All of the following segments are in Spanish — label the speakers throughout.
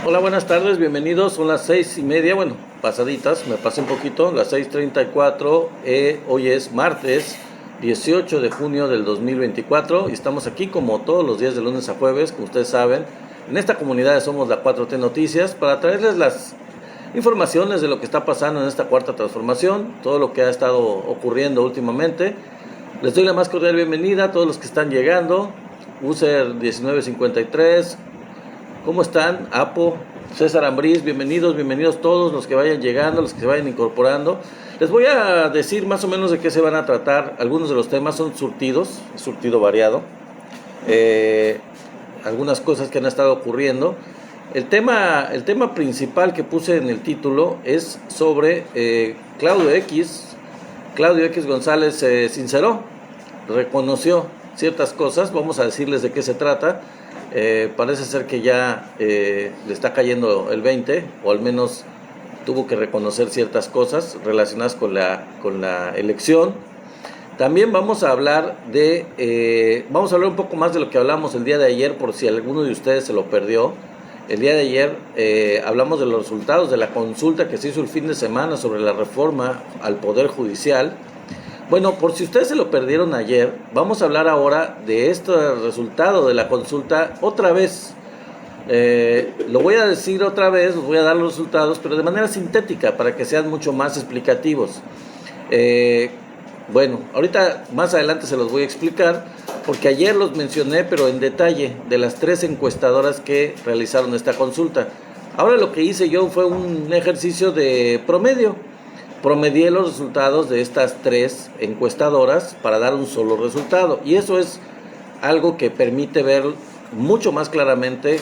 Speaker 1: Hola, buenas tardes, bienvenidos. Son las 6:30, bueno, pasaditas, me pasé un poquito, las 6:34. Hoy es martes 18 de junio del 2024 y estamos aquí como todos los días de lunes a jueves, como ustedes saben, en esta comunidad Somos la 4T Noticias, para traerles las informaciones de lo que está pasando en esta cuarta transformación, todo lo que ha estado ocurriendo últimamente. Les doy la más cordial bienvenida a todos los que están llegando. User 1953, ¿cómo están? Apo, César Ambriz, bienvenidos todos los que vayan llegando, los que se vayan incorporando. Les voy a decir más o menos de qué se van a tratar. Algunos de los temas son surtido variado. Algunas cosas que han estado ocurriendo. El tema principal que puse en el título es sobre Claudio X González. Se sinceró, reconoció ciertas cosas. Vamos a decirles de qué se trata. Parece ser que ya le está cayendo el 20, o al menos tuvo que reconocer ciertas cosas relacionadas con la elección. También vamos a hablar un poco más de lo que hablamos el día de ayer, por si alguno de ustedes se lo perdió. El día de ayer hablamos de los resultados de la consulta que se hizo el fin de semana sobre la reforma al Poder Judicial. Bueno, por si ustedes se lo perdieron ayer, vamos a hablar ahora de este resultado de la consulta otra vez. Lo voy a decir otra vez, os voy a dar los resultados, pero de manera sintética, para que sean mucho más explicativos. Bueno, ahorita más adelante se los voy a explicar, porque ayer los mencioné, pero en detalle, de las 3 encuestadoras que realizaron esta consulta. Ahora lo que hice yo fue un ejercicio de promedio. Promedié los resultados de estas 3 encuestadoras para dar un solo resultado, y eso es algo que permite ver mucho más claramente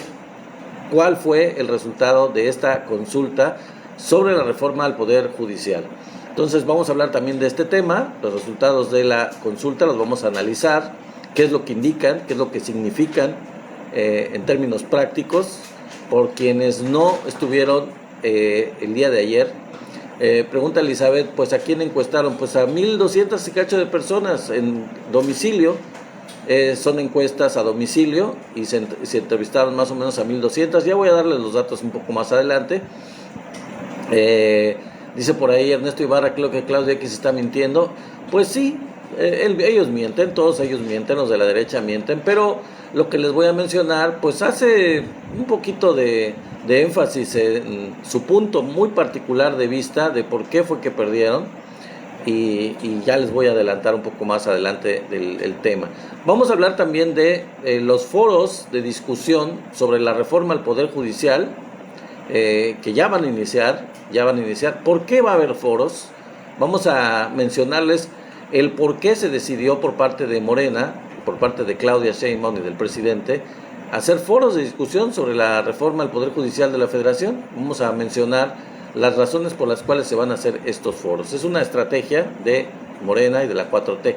Speaker 1: cuál fue el resultado de esta consulta sobre la reforma al Poder Judicial. Entonces vamos a hablar también de este tema. Los resultados de la consulta los vamos a analizar, qué es lo que indican, qué es lo que significan en términos prácticos. Por quienes no estuvieron el día de ayer, pregunta Elizabeth, pues ¿a quién encuestaron? Pues a 1,200 y cacho de personas en domicilio. Son encuestas a domicilio y se entrevistaron más o menos a 1,200. Ya voy a darles los datos un poco más adelante. Dice por ahí Ernesto Ibarra, creo que Claudio X está mintiendo. Pues sí, ellos mienten, todos ellos mienten, los de la derecha mienten, pero lo que les voy a mencionar pues hace un poquito de énfasis en su punto muy particular de vista de por qué fue que perdieron, y ya les voy a adelantar un poco más adelante del tema. Vamos a hablar también de los foros de discusión sobre la reforma al Poder Judicial, que ya van a iniciar. ¿Por qué va a haber foros? Vamos a mencionarles el por qué se decidió por parte de Morena, por parte de Claudia Sheinbaum y del presidente, hacer foros de discusión sobre la reforma al Poder Judicial de la Federación. Vamos a mencionar las razones por las cuales se van a hacer estos foros. Es una estrategia de Morena y de la 4T.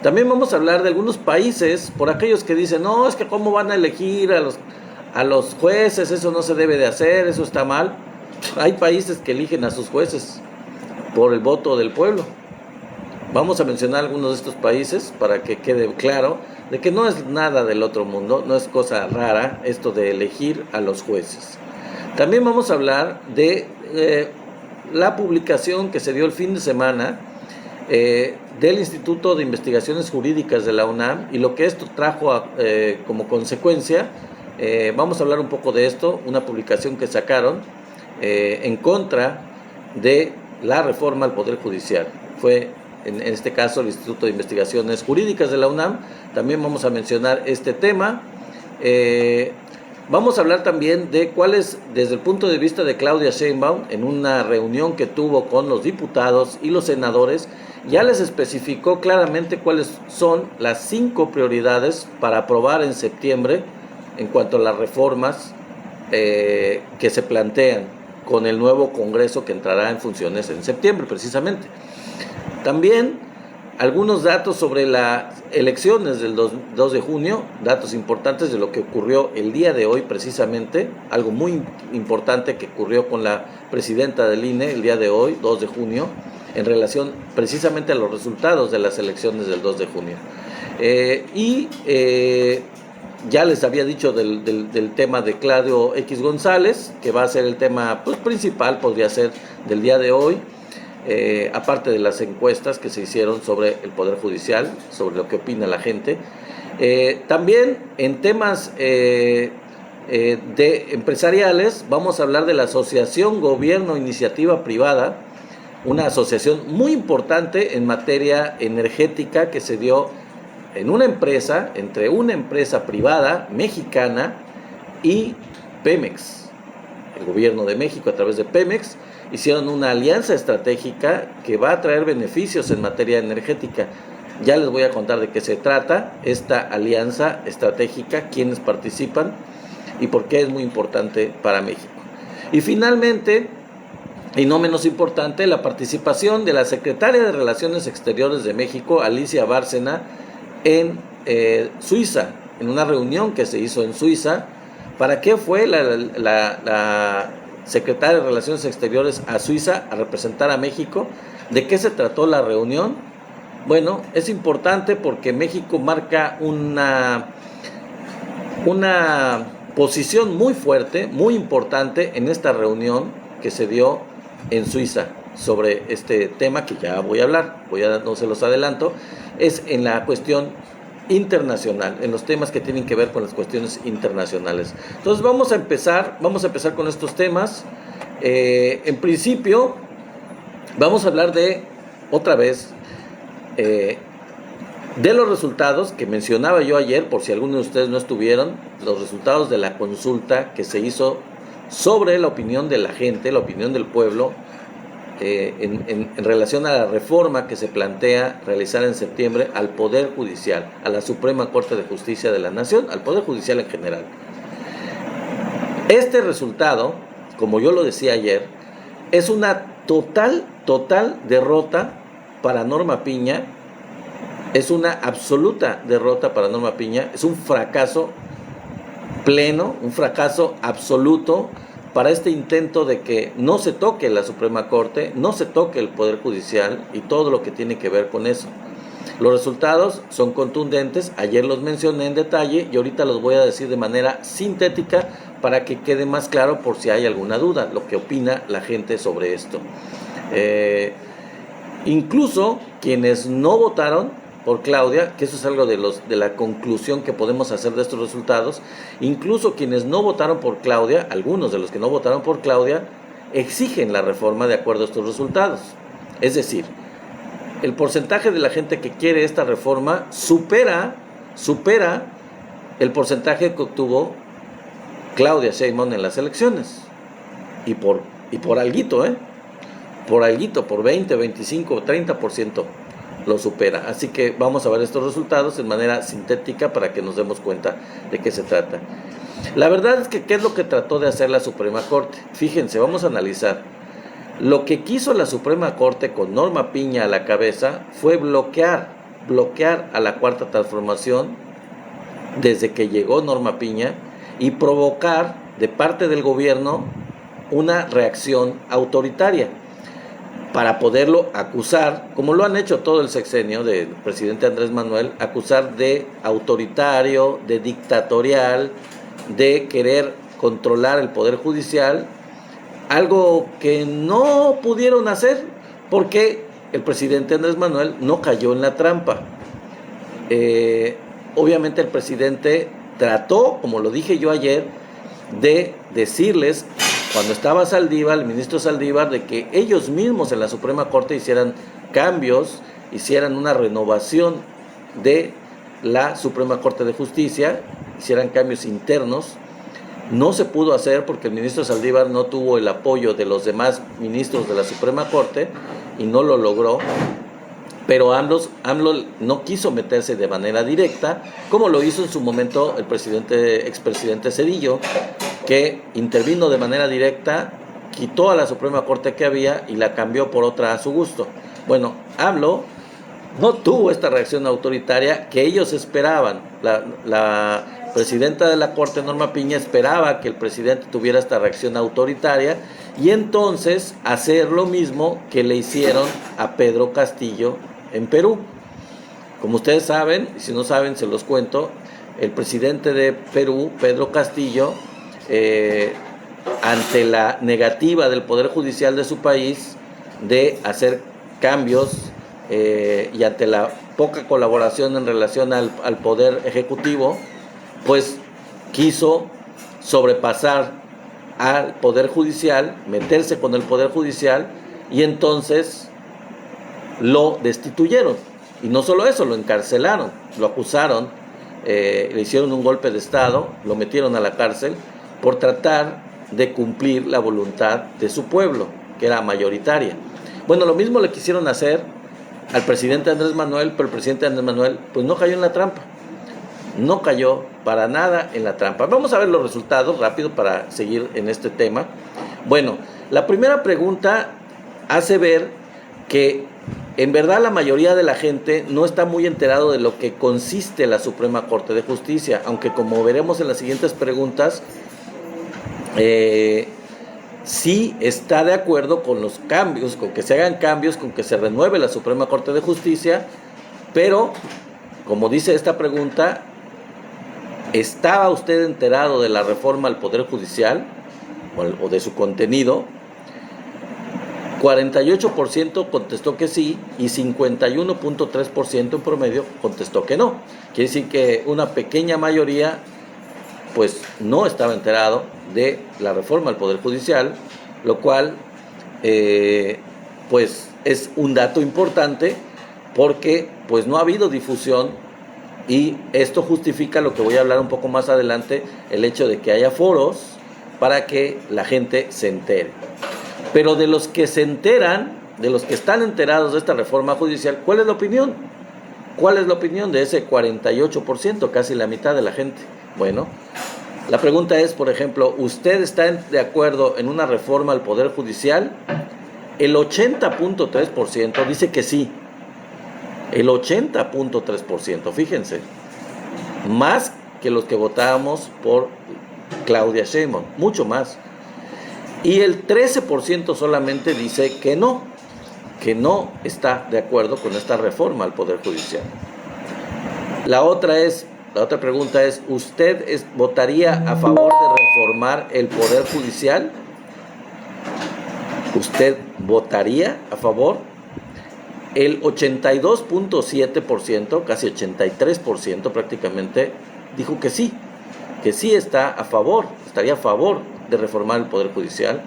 Speaker 1: También vamos a hablar de algunos países, por aquellos que dicen, no, es que cómo van a elegir a los jueces, eso no se debe de hacer, eso está mal. Hay países que eligen a sus jueces por el voto del pueblo. Vamos a mencionar algunos de estos países para que quede claro de que no es nada del otro mundo, no es cosa rara esto de elegir a los jueces. También vamos a hablar de la publicación que se dio el fin de semana del Instituto de Investigaciones Jurídicas de la UNAM y lo que esto trajo como consecuencia. Vamos a hablar un poco de esto, una publicación que sacaron en contra de la reforma al Poder Judicial. Fue en este caso el Instituto de Investigaciones Jurídicas de la UNAM. También vamos a mencionar este tema. Vamos a hablar también de cuáles, desde el punto de vista de Claudia Sheinbaum, en una reunión que tuvo con los diputados y los senadores, ya les especificó claramente cuáles son las 5 prioridades para aprobar en septiembre en cuanto a las reformas que se plantean con el nuevo Congreso que entrará en funciones en septiembre precisamente. También algunos datos sobre las elecciones del 2 de junio, datos importantes de lo que ocurrió el día de hoy precisamente, algo muy importante que ocurrió con la presidenta del INE el día de hoy, 2 de junio, en relación precisamente a los resultados de las elecciones del 2 de junio. Ya les había dicho del tema de Claudio X González, que va a ser el tema pues, principal, podría ser, del día de hoy. Aparte de las encuestas que se hicieron sobre el Poder Judicial, sobre lo que opina la gente. También en temas de empresariales vamos a hablar de la Asociación Gobierno Iniciativa Privada, una asociación muy importante en materia energética que se dio en una empresa, entre una empresa privada mexicana y Pemex. El gobierno de México a través de Pemex hicieron una alianza estratégica que va a traer beneficios en materia energética. Ya les voy a contar de qué se trata esta alianza estratégica, quiénes participan y por qué es muy importante para México. Y finalmente, y no menos importante, la participación de la Secretaria de Relaciones Exteriores de México, Alicia Bárcena, en Suiza, en una reunión que se hizo en Suiza. ¿Para qué fue la Secretaria de Relaciones Exteriores a Suiza a representar a México? ¿De qué se trató la reunión? Bueno, es importante porque México marca una posición muy fuerte, muy importante en esta reunión que se dio en Suiza sobre este tema que ya voy a hablar, no se los adelanto, es en la cuestión internacional, en los temas que tienen que ver con las cuestiones internacionales. Entonces vamos a empezar con estos temas. En principio vamos a hablar otra vez de los resultados que mencionaba yo ayer, por si algunos de ustedes no estuvieron, los resultados de la consulta que se hizo sobre la opinión de la gente, la opinión del pueblo, en relación a la reforma que se plantea realizar en septiembre al Poder Judicial, a la Suprema Corte de Justicia de la Nación, al Poder Judicial en general. Este resultado, como yo lo decía ayer, es una total derrota para Norma Piña, es una absoluta derrota para Norma Piña, es un fracaso pleno, un fracaso absoluto para este intento de que no se toque la Suprema Corte, no se toque el Poder Judicial y todo lo que tiene que ver con eso. Los resultados son contundentes, ayer los mencioné en detalle y ahorita los voy a decir de manera sintética para que quede más claro por si hay alguna duda, lo que opina la gente sobre esto. Incluso quienes no votaron por Claudia, que eso es algo de la conclusión que podemos hacer de estos resultados, incluso quienes no votaron por Claudia, algunos de los que no votaron por Claudia, exigen la reforma de acuerdo a estos resultados. Es decir, el porcentaje de la gente que quiere esta reforma supera el porcentaje que obtuvo Claudia Sheinbaum en las elecciones. Y por alguito, por 20, 25, 30%. Lo supera. Así que vamos a ver estos resultados en manera sintética para que nos demos cuenta de qué se trata. La verdad es que ¿qué es lo que trató de hacer la Suprema Corte? Fíjense, vamos a analizar. Lo que quiso la Suprema Corte con Norma Piña a la cabeza fue bloquear a la Cuarta Transformación desde que llegó Norma Piña y provocar de parte del gobierno una reacción autoritaria, para poderlo acusar, como lo han hecho todo el sexenio del presidente Andrés Manuel, acusar de autoritario, de dictatorial, de querer controlar el Poder Judicial, algo que no pudieron hacer porque el presidente Andrés Manuel no cayó en la trampa. Obviamente el presidente trató, como lo dije yo ayer, de decirles, cuando estaba Saldívar, el ministro Saldívar, de que ellos mismos en la Suprema Corte hicieran cambios, hicieran una renovación de la Suprema Corte de Justicia, hicieran cambios internos. No se pudo hacer porque el ministro Saldívar no tuvo el apoyo de los demás ministros de la Suprema Corte y no lo logró. Pero AMLO no quiso meterse de manera directa, como lo hizo en su momento el expresidente Zedillo, que intervino de manera directa, quitó a la Suprema Corte que había y la cambió por otra a su gusto. Bueno, AMLO no tuvo esta reacción autoritaria que ellos esperaban. La presidenta de la Corte, Norma Piña, esperaba que el presidente tuviera esta reacción autoritaria y entonces hacer lo mismo que le hicieron a Pedro Castillo en Perú. Como ustedes saben, y si no saben se los cuento, el presidente de Perú, Pedro Castillo, ante la negativa del Poder Judicial de su país de hacer cambios y ante la poca colaboración en relación al Poder Ejecutivo, pues quiso sobrepasar al Poder Judicial, meterse con el Poder Judicial, y entonces lo destituyeron. Y no solo eso, lo encarcelaron, lo acusaron, le hicieron un golpe de Estado, lo metieron a la cárcel por tratar de cumplir la voluntad de su pueblo, que era mayoritaria. Bueno, lo mismo le quisieron hacer al presidente Andrés Manuel, pero el presidente Andrés Manuel pues no cayó en la trampa. No cayó para nada en la trampa. Vamos a ver los resultados rápido para seguir en este tema. Bueno, la primera pregunta hace ver que en verdad la mayoría de la gente no está muy enterado de lo que consiste la Suprema Corte de Justicia, aunque como veremos en las siguientes preguntas, sí está de acuerdo con los cambios, con que se hagan cambios, con que se renueve la Suprema Corte de Justicia, pero, como dice esta pregunta, ¿estaba usted enterado de la reforma al Poder Judicial o de su contenido? 48% contestó que sí y 51.3% en promedio contestó que no. Quiere decir que una pequeña mayoría pues no estaba enterado de la reforma al Poder Judicial, lo cual pues es un dato importante porque pues no ha habido difusión, y esto justifica lo que voy a hablar un poco más adelante, el hecho de que haya foros para que la gente se entere. Pero de los que se enteran, de los que están enterados de esta reforma judicial, ¿cuál es la opinión? ¿Cuál es la opinión de ese 48%, casi la mitad de la gente? Bueno, la pregunta es, por ejemplo, ¿usted está de acuerdo en una reforma al Poder Judicial? El 80.3% dice que sí. El 80.3%, fíjense, más que los que votábamos por Claudia Sheinbaum, mucho más. Y el 13% solamente dice que no está de acuerdo con esta reforma al Poder Judicial. La otra pregunta es, ¿usted votaría a favor de reformar el Poder Judicial? ¿Usted votaría a favor? El 82.7%, casi 83% prácticamente, dijo que sí estaría a favor de reformar el Poder Judicial,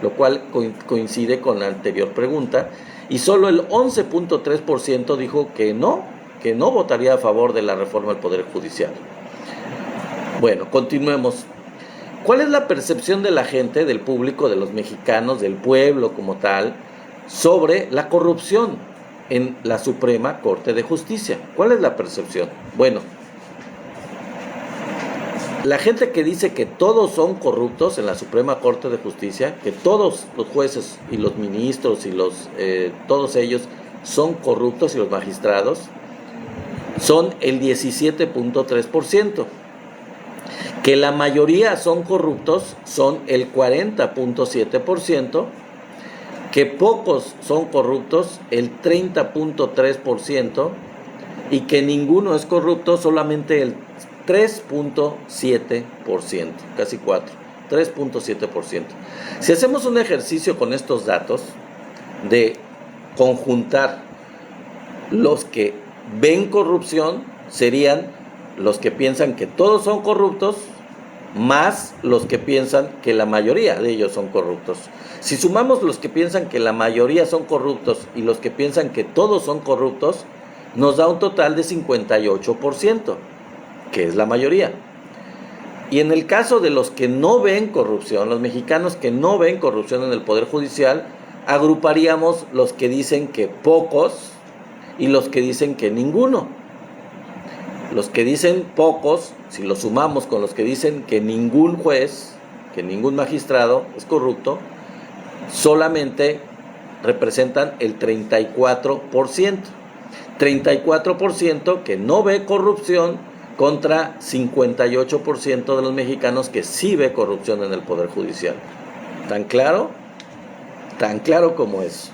Speaker 1: lo cual coincide con la anterior pregunta, y solo el 11.3% dijo que no votaría a favor de la reforma al Poder Judicial. Bueno, continuemos. ¿Cuál es la percepción de la gente, del público, de los mexicanos, del pueblo como tal, sobre la corrupción en la Suprema Corte de Justicia? ¿Cuál es la percepción? Bueno, la gente que dice que todos son corruptos en la Suprema Corte de Justicia, que todos los jueces y los ministros y todos ellos son corruptos, y los magistrados, son el 17.3%. Que la mayoría son corruptos son el 40.7%. Que pocos son corruptos el 30.3%. Y que ninguno es corrupto solamente el 3.7%, casi 4%, 3.7%. Si hacemos un ejercicio con estos datos de conjuntar los que ven corrupción, serían los que piensan que todos son corruptos, más los que piensan que la mayoría de ellos son corruptos. Si sumamos los que piensan que la mayoría son corruptos y los que piensan que todos son corruptos, nos da un total de 58%. Que es la mayoría. Y en el caso de los que no ven corrupción, los mexicanos que no ven corrupción en el Poder Judicial, agruparíamos los que dicen que pocos y los que dicen que ninguno. Los que dicen pocos, si los sumamos con los que dicen que ningún juez, que ningún magistrado es corrupto, solamente representan el 34%. 34% que no ve corrupción contra 58% de los mexicanos que sí ve corrupción en el Poder Judicial. ¿Tan claro? Tan claro como es.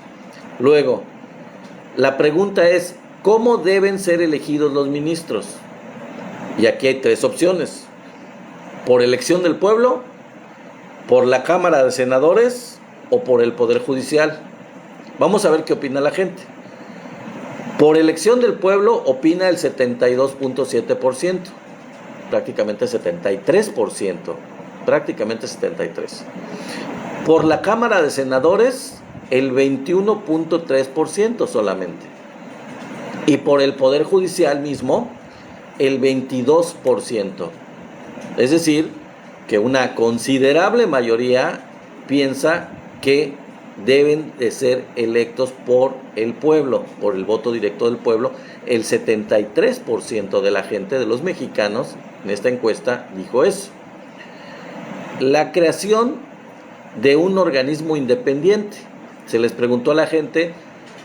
Speaker 1: Luego, la pregunta es, ¿cómo deben ser elegidos los ministros? Y aquí hay tres opciones: por elección del pueblo, por la Cámara de Senadores o por el Poder Judicial. Vamos a ver qué opina la gente. Por elección del pueblo opina el 72.7%, prácticamente 73%, prácticamente 73%. Por la Cámara de Senadores, el 21.3% solamente. Y por el Poder Judicial mismo, el 22%. Es decir, que una considerable mayoría piensa que deben de ser electos por el pueblo, por el voto directo del pueblo. El 73% de la gente, de los mexicanos, en esta encuesta dijo eso. La creación de un organismo independiente. Se les preguntó a la gente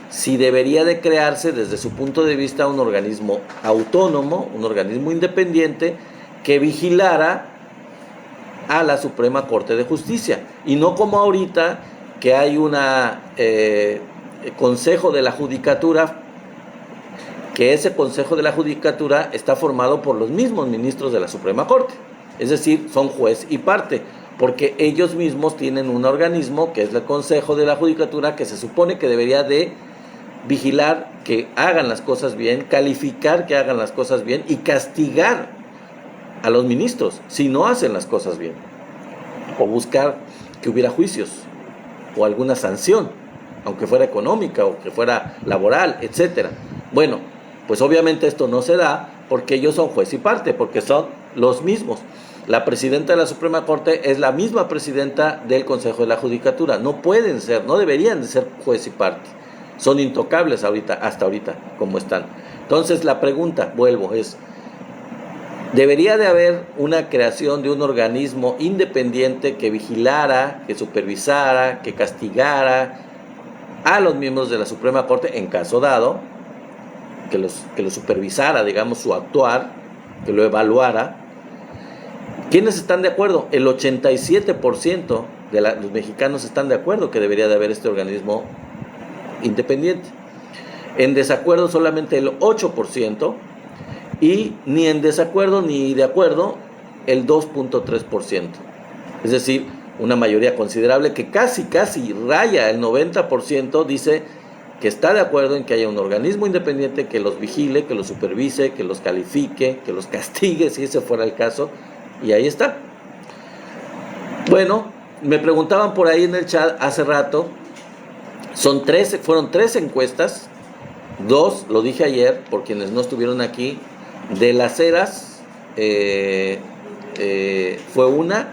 Speaker 1: si debería de crearse desde su punto de vista un organismo autónomo, un organismo independiente que vigilara a la Suprema Corte de Justicia, y no como ahorita que hay una Consejo de la Judicatura, que ese Consejo de la Judicatura está formado por los mismos ministros de la Suprema Corte, es decir, son juez y parte, porque ellos mismos tienen un organismo que es el Consejo de la Judicatura, que se supone que debería de vigilar que hagan las cosas bien, calificar que hagan las cosas bien y castigar a los ministros si no hacen las cosas bien, o buscar que hubiera juicios o alguna sanción, aunque fuera económica o que fuera laboral, etcétera. Bueno, pues obviamente esto no se da porque ellos son juez y parte, porque son los mismos. La presidenta de la Suprema Corte es la misma presidenta del Consejo de la Judicatura. No pueden ser, no deberían de ser juez y parte. Son intocables ahorita, hasta ahorita, como están. Entonces la pregunta, vuelvo, es: ¿debería de haber una creación de un organismo independiente que vigilara, que supervisara, que castigara a los miembros de la Suprema Corte en caso dado, que los supervisara, digamos, su actuar, que lo evaluara? ¿Quiénes están de acuerdo? El 87% de los mexicanos están de acuerdo que debería de haber este organismo independiente. En desacuerdo solamente el 8%, y ni en desacuerdo ni de acuerdo el 2.3%. Es decir, una mayoría considerable que casi raya el 90%, dice que está de acuerdo en que haya un organismo independiente que los vigile, que los supervise, que los califique, que los castigue si ese fuera el caso. Y ahí está. Bueno, me preguntaban por ahí en el chat hace rato, fueron 3 encuestas, 2, lo dije ayer por quienes no estuvieron aquí, de Las Heras, fue una,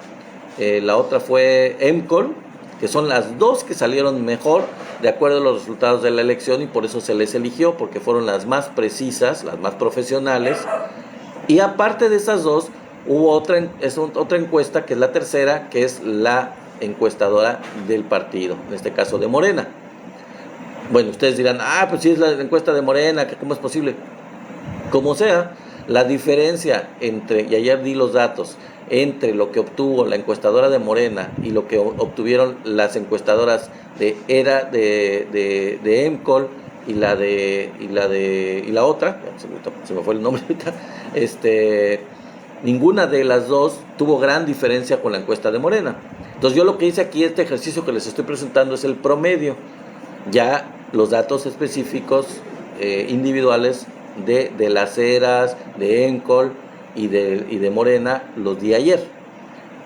Speaker 1: la otra fue EMCOL, que son las 2 que salieron mejor de acuerdo a los resultados de la elección, y por eso se les eligió, porque fueron las más precisas, las más profesionales. Y aparte de esas 2, hubo otra encuesta, que es la tercera, que es la encuestadora del partido, en este caso de Morena. Bueno, ustedes dirán, pues sí es la encuesta de Morena, ¿cómo es posible? Como sea, la diferencia entre, y ayer di los datos, entre lo que obtuvo la encuestadora de Morena y lo que obtuvieron las encuestadoras de EMCOL y la otra, se me fue el nombre ahorita, ninguna de las 2 tuvo gran diferencia con la encuesta de Morena. Entonces yo lo que hice aquí, este ejercicio que les estoy presentando, es el promedio. Ya los datos específicos individuales de Las Heras, de EMCOL y de Morena los di ayer.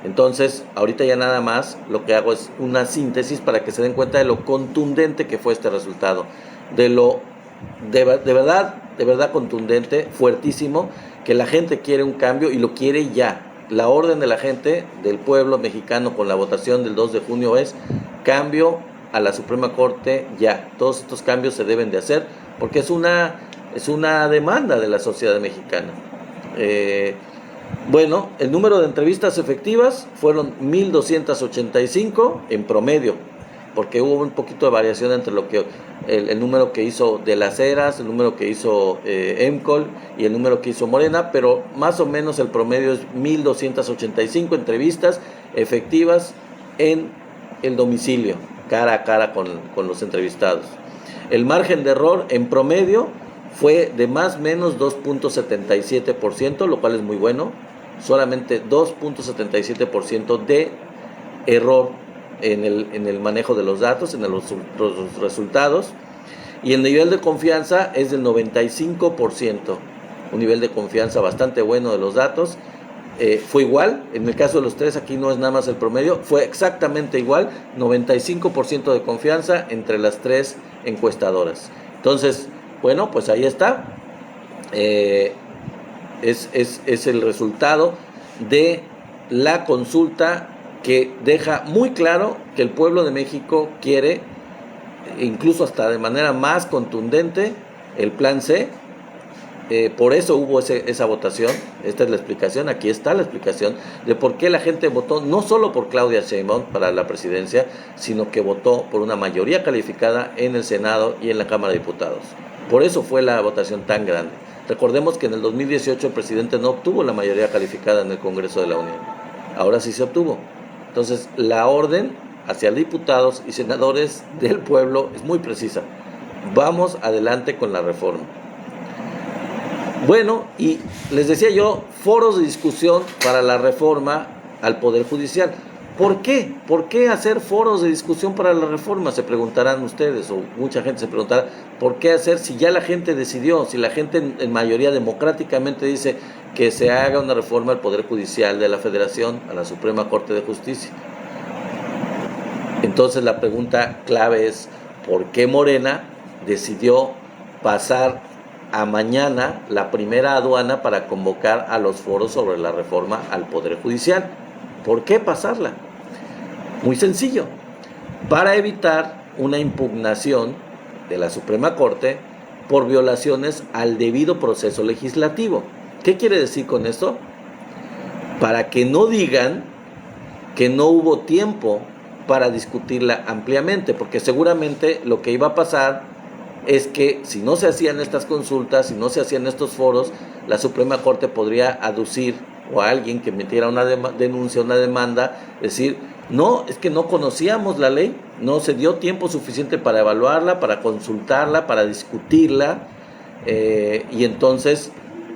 Speaker 1: Entonces ahorita ya nada más lo que hago es una síntesis para que se den cuenta de lo contundente que fue este resultado, de verdad contundente, fuertísimo, que la gente quiere un cambio y lo quiere ya. La orden de la gente, del pueblo mexicano, con la votación del 2 de junio es cambio a la Suprema Corte ya. Todos estos cambios se deben de hacer porque es una demanda de la sociedad mexicana. Bueno, el número de entrevistas efectivas fueron 1,285 en promedio, porque hubo un poquito de variación entre el número que hizo de Las Heras, el número que hizo EMCOL y el número que hizo Morena, pero más o menos el promedio es 1,285 entrevistas efectivas en el domicilio, cara a cara con los entrevistados. El margen de error en promedio fue de más o menos 2.77%, lo cual es muy bueno. Solamente 2.77% de error en el manejo de los datos, en los resultados. Y el nivel de confianza es del 95%, un nivel de confianza bastante bueno de los datos. Fue igual, en el caso de los tres, aquí no es nada más el promedio, fue exactamente igual, 95% de confianza entre las tres encuestadoras. Entonces, bueno, pues ahí está. Es el resultado de la consulta que deja muy claro que el pueblo de México quiere, incluso hasta de manera más contundente, el plan C. Por eso hubo esa votación. Esta es la explicación, aquí está la explicación de por qué la gente votó no solo por Claudia Sheinbaum para la presidencia, sino que votó por una mayoría calificada en el Senado y en la Cámara de Diputados. Por eso fue la votación tan grande. Recordemos que en el 2018 el presidente no obtuvo la mayoría calificada en el Congreso de la Unión. Ahora sí se obtuvo. Entonces, la orden hacia diputados y senadores del pueblo es muy precisa. Vamos adelante con la reforma. Bueno, y les decía yo, foros de discusión para la reforma al Poder Judicial. ¿Por qué? ¿Por qué hacer foros de discusión para la reforma? Se preguntarán ustedes, o mucha gente se preguntará, ¿por qué hacer si ya la gente decidió, si la gente en mayoría democráticamente dice que se haga una reforma al Poder Judicial de la Federación, a la Suprema Corte de Justicia? Entonces la pregunta clave es, ¿por qué Morena decidió pasar a mañana la primera aduana para convocar a los foros sobre la reforma al Poder Judicial? ¿Por qué pasarla? Muy sencillo, para evitar una impugnación de la Suprema Corte por violaciones al debido proceso legislativo. ¿Qué quiere decir con esto? Para que no digan que no hubo tiempo para discutirla ampliamente, porque seguramente lo que iba a pasar es que si no se hacían estas consultas, si no se hacían estos foros, la Suprema Corte podría aducir, o a alguien que metiera una denuncia, una demanda, decir, no, es que no conocíamos la ley, no se dio tiempo suficiente para evaluarla, para consultarla, para discutirla, y entonces,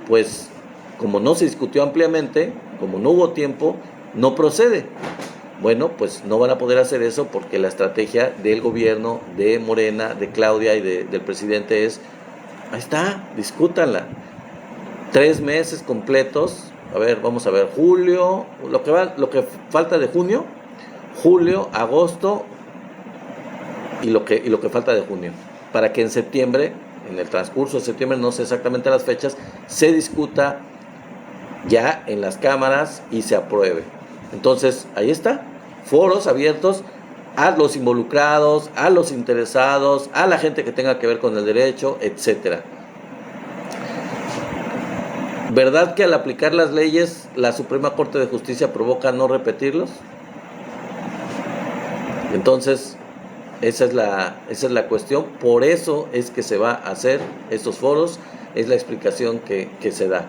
Speaker 1: pues, como no se discutió ampliamente, como no hubo tiempo, no procede. Bueno, pues no van a poder hacer eso porque la estrategia del gobierno, de Morena, de Claudia y del presidente es, ahí está, discútanla. 3 meses completos, a ver, vamos a ver, julio, lo que falta de junio, julio, agosto y lo que falta de junio, para que en septiembre, en el transcurso de septiembre, no sé exactamente las fechas, se discuta ya en las cámaras y se apruebe. Entonces, ahí está, foros abiertos a los involucrados, a los interesados, a la gente que tenga que ver con el derecho, etcétera. ¿Verdad que al aplicar las leyes la Suprema Corte de Justicia provoca no repetirlos? Entonces, esa es la cuestión. Por eso es que se va a hacer estos foros, es la explicación que se da.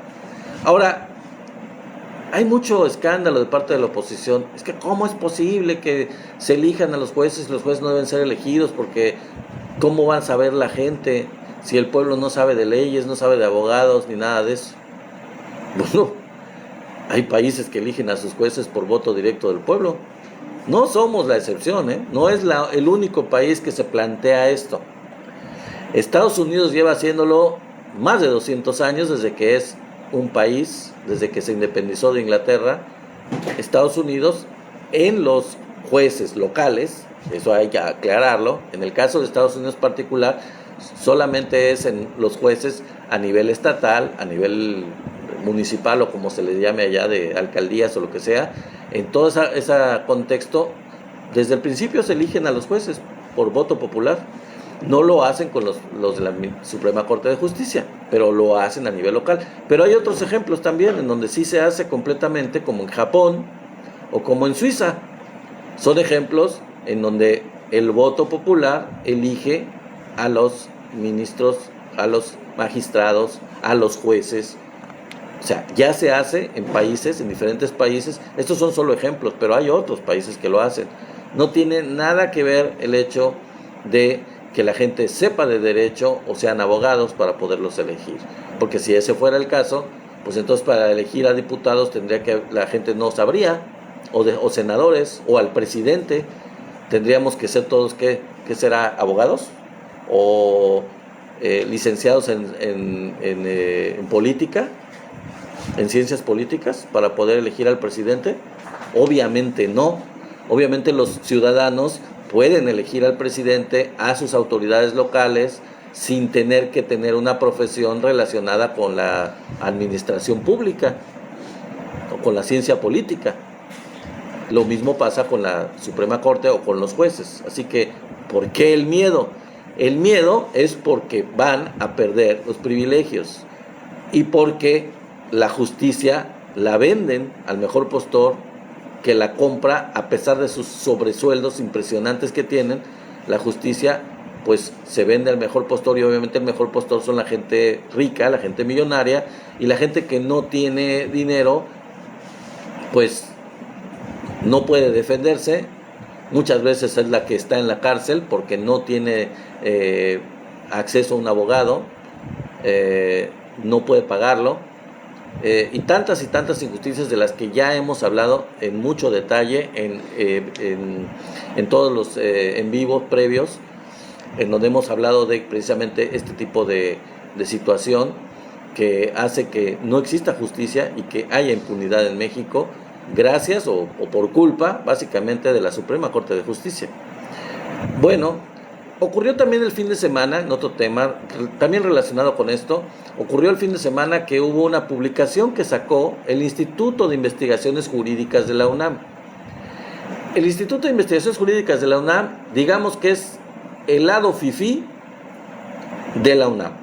Speaker 1: Ahora, hay mucho escándalo de parte de la oposición. Es que ¿cómo es posible que se elijan a los jueces? Los jueces no deben ser elegidos porque ¿cómo va a saber la gente si el pueblo no sabe de leyes, no sabe de abogados, ni nada de eso? Bueno, hay países que eligen a sus jueces por voto directo del pueblo. No somos la excepción, ¿eh? No es el único país que se plantea esto. Estados Unidos lleva haciéndolo más de 200 años desde que es un país, desde que se independizó de Inglaterra. Estados Unidos, en los jueces locales, eso hay que aclararlo, en el caso de Estados Unidos particular, solamente es en los jueces a nivel estatal, a nivel municipal o como se le llame allá, de alcaldías o lo que sea. En todo ese contexto, desde el principio se eligen a los jueces por voto popular. No lo hacen con los de la Suprema Corte de Justicia, pero lo hacen a nivel local. Pero hay otros ejemplos también en donde sí se hace completamente, como en Japón o como en Suiza. Son ejemplos en donde el voto popular elige a los ministros, a los magistrados, a los jueces. O sea, ya se hace en países, en diferentes países. Estos son solo ejemplos, pero hay otros países que lo hacen. No tiene nada que ver el hecho de que la gente sepa de derecho o sean abogados para poderlos elegir. Porque si ese fuera el caso, pues entonces para elegir a diputados tendría que la gente no sabría, o senadores, o al presidente. Tendríamos que ser todos, ¿qué será? ¿Abogados? ¿O licenciados en política? ¿En ciencias políticas? ¿Para poder elegir al presidente? Obviamente no. Obviamente los ciudadanos pueden elegir al presidente, a sus autoridades locales, sin tener que tener una profesión relacionada con la administración pública o con la ciencia política. Lo mismo pasa con la Suprema Corte o con los jueces. Así que, ¿por qué el miedo? El miedo es porque van a perder los privilegios y porque la justicia la venden al mejor postor, que la compra a pesar de sus sobresueldos impresionantes que tienen. La justicia pues se vende al mejor postor, y obviamente el mejor postor son la gente rica, la gente millonaria, y la gente que no tiene dinero pues no puede defenderse. Muchas veces es la que está en la cárcel porque no tiene acceso a un abogado, no puede pagarlo, y tantas injusticias de las que ya hemos hablado en mucho detalle en todos los en vivos previos, en donde hemos hablado de precisamente este tipo de situación que hace que no exista justicia y que haya impunidad en México, gracias o por culpa básicamente de la Suprema Corte de Justicia. Bueno, ocurrió también el fin de semana, en otro tema también relacionado con esto, ocurrió el fin de semana que hubo una publicación que sacó el Instituto de Investigaciones Jurídicas de la UNAM. El Instituto de Investigaciones Jurídicas de la UNAM, digamos que es el lado fifí de la UNAM.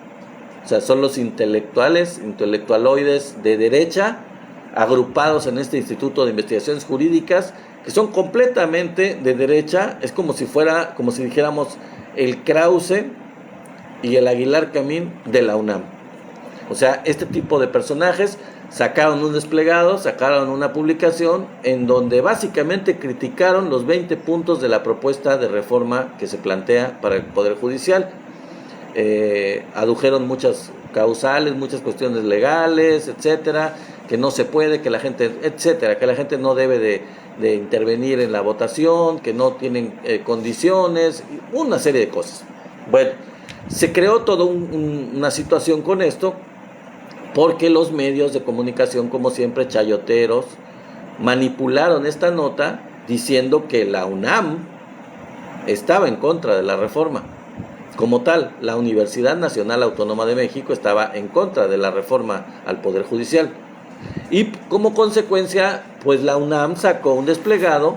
Speaker 1: O sea, son los intelectualoides de derecha agrupados en este Instituto de Investigaciones Jurídicas, que son completamente de derecha. Es como si dijéramos el Krause y el Aguilar Camín de la UNAM. O sea, este tipo de personajes sacaron un desplegado, sacaron una publicación en donde básicamente criticaron los 20 puntos de la propuesta de reforma que se plantea para el Poder Judicial. Adujeron muchas causales, muchas cuestiones legales, etcétera, que no se puede, que la gente, etcétera, que la gente no debe de intervenir en la votación, que no tienen condiciones, una serie de cosas. Bueno, se creó toda una situación con esto, porque los medios de comunicación, como siempre, chayoteros, manipularon esta nota diciendo que la UNAM estaba en contra de la reforma. Como tal, la Universidad Nacional Autónoma de México estaba en contra de la reforma al Poder Judicial. Y como consecuencia, pues la UNAM sacó un desplegado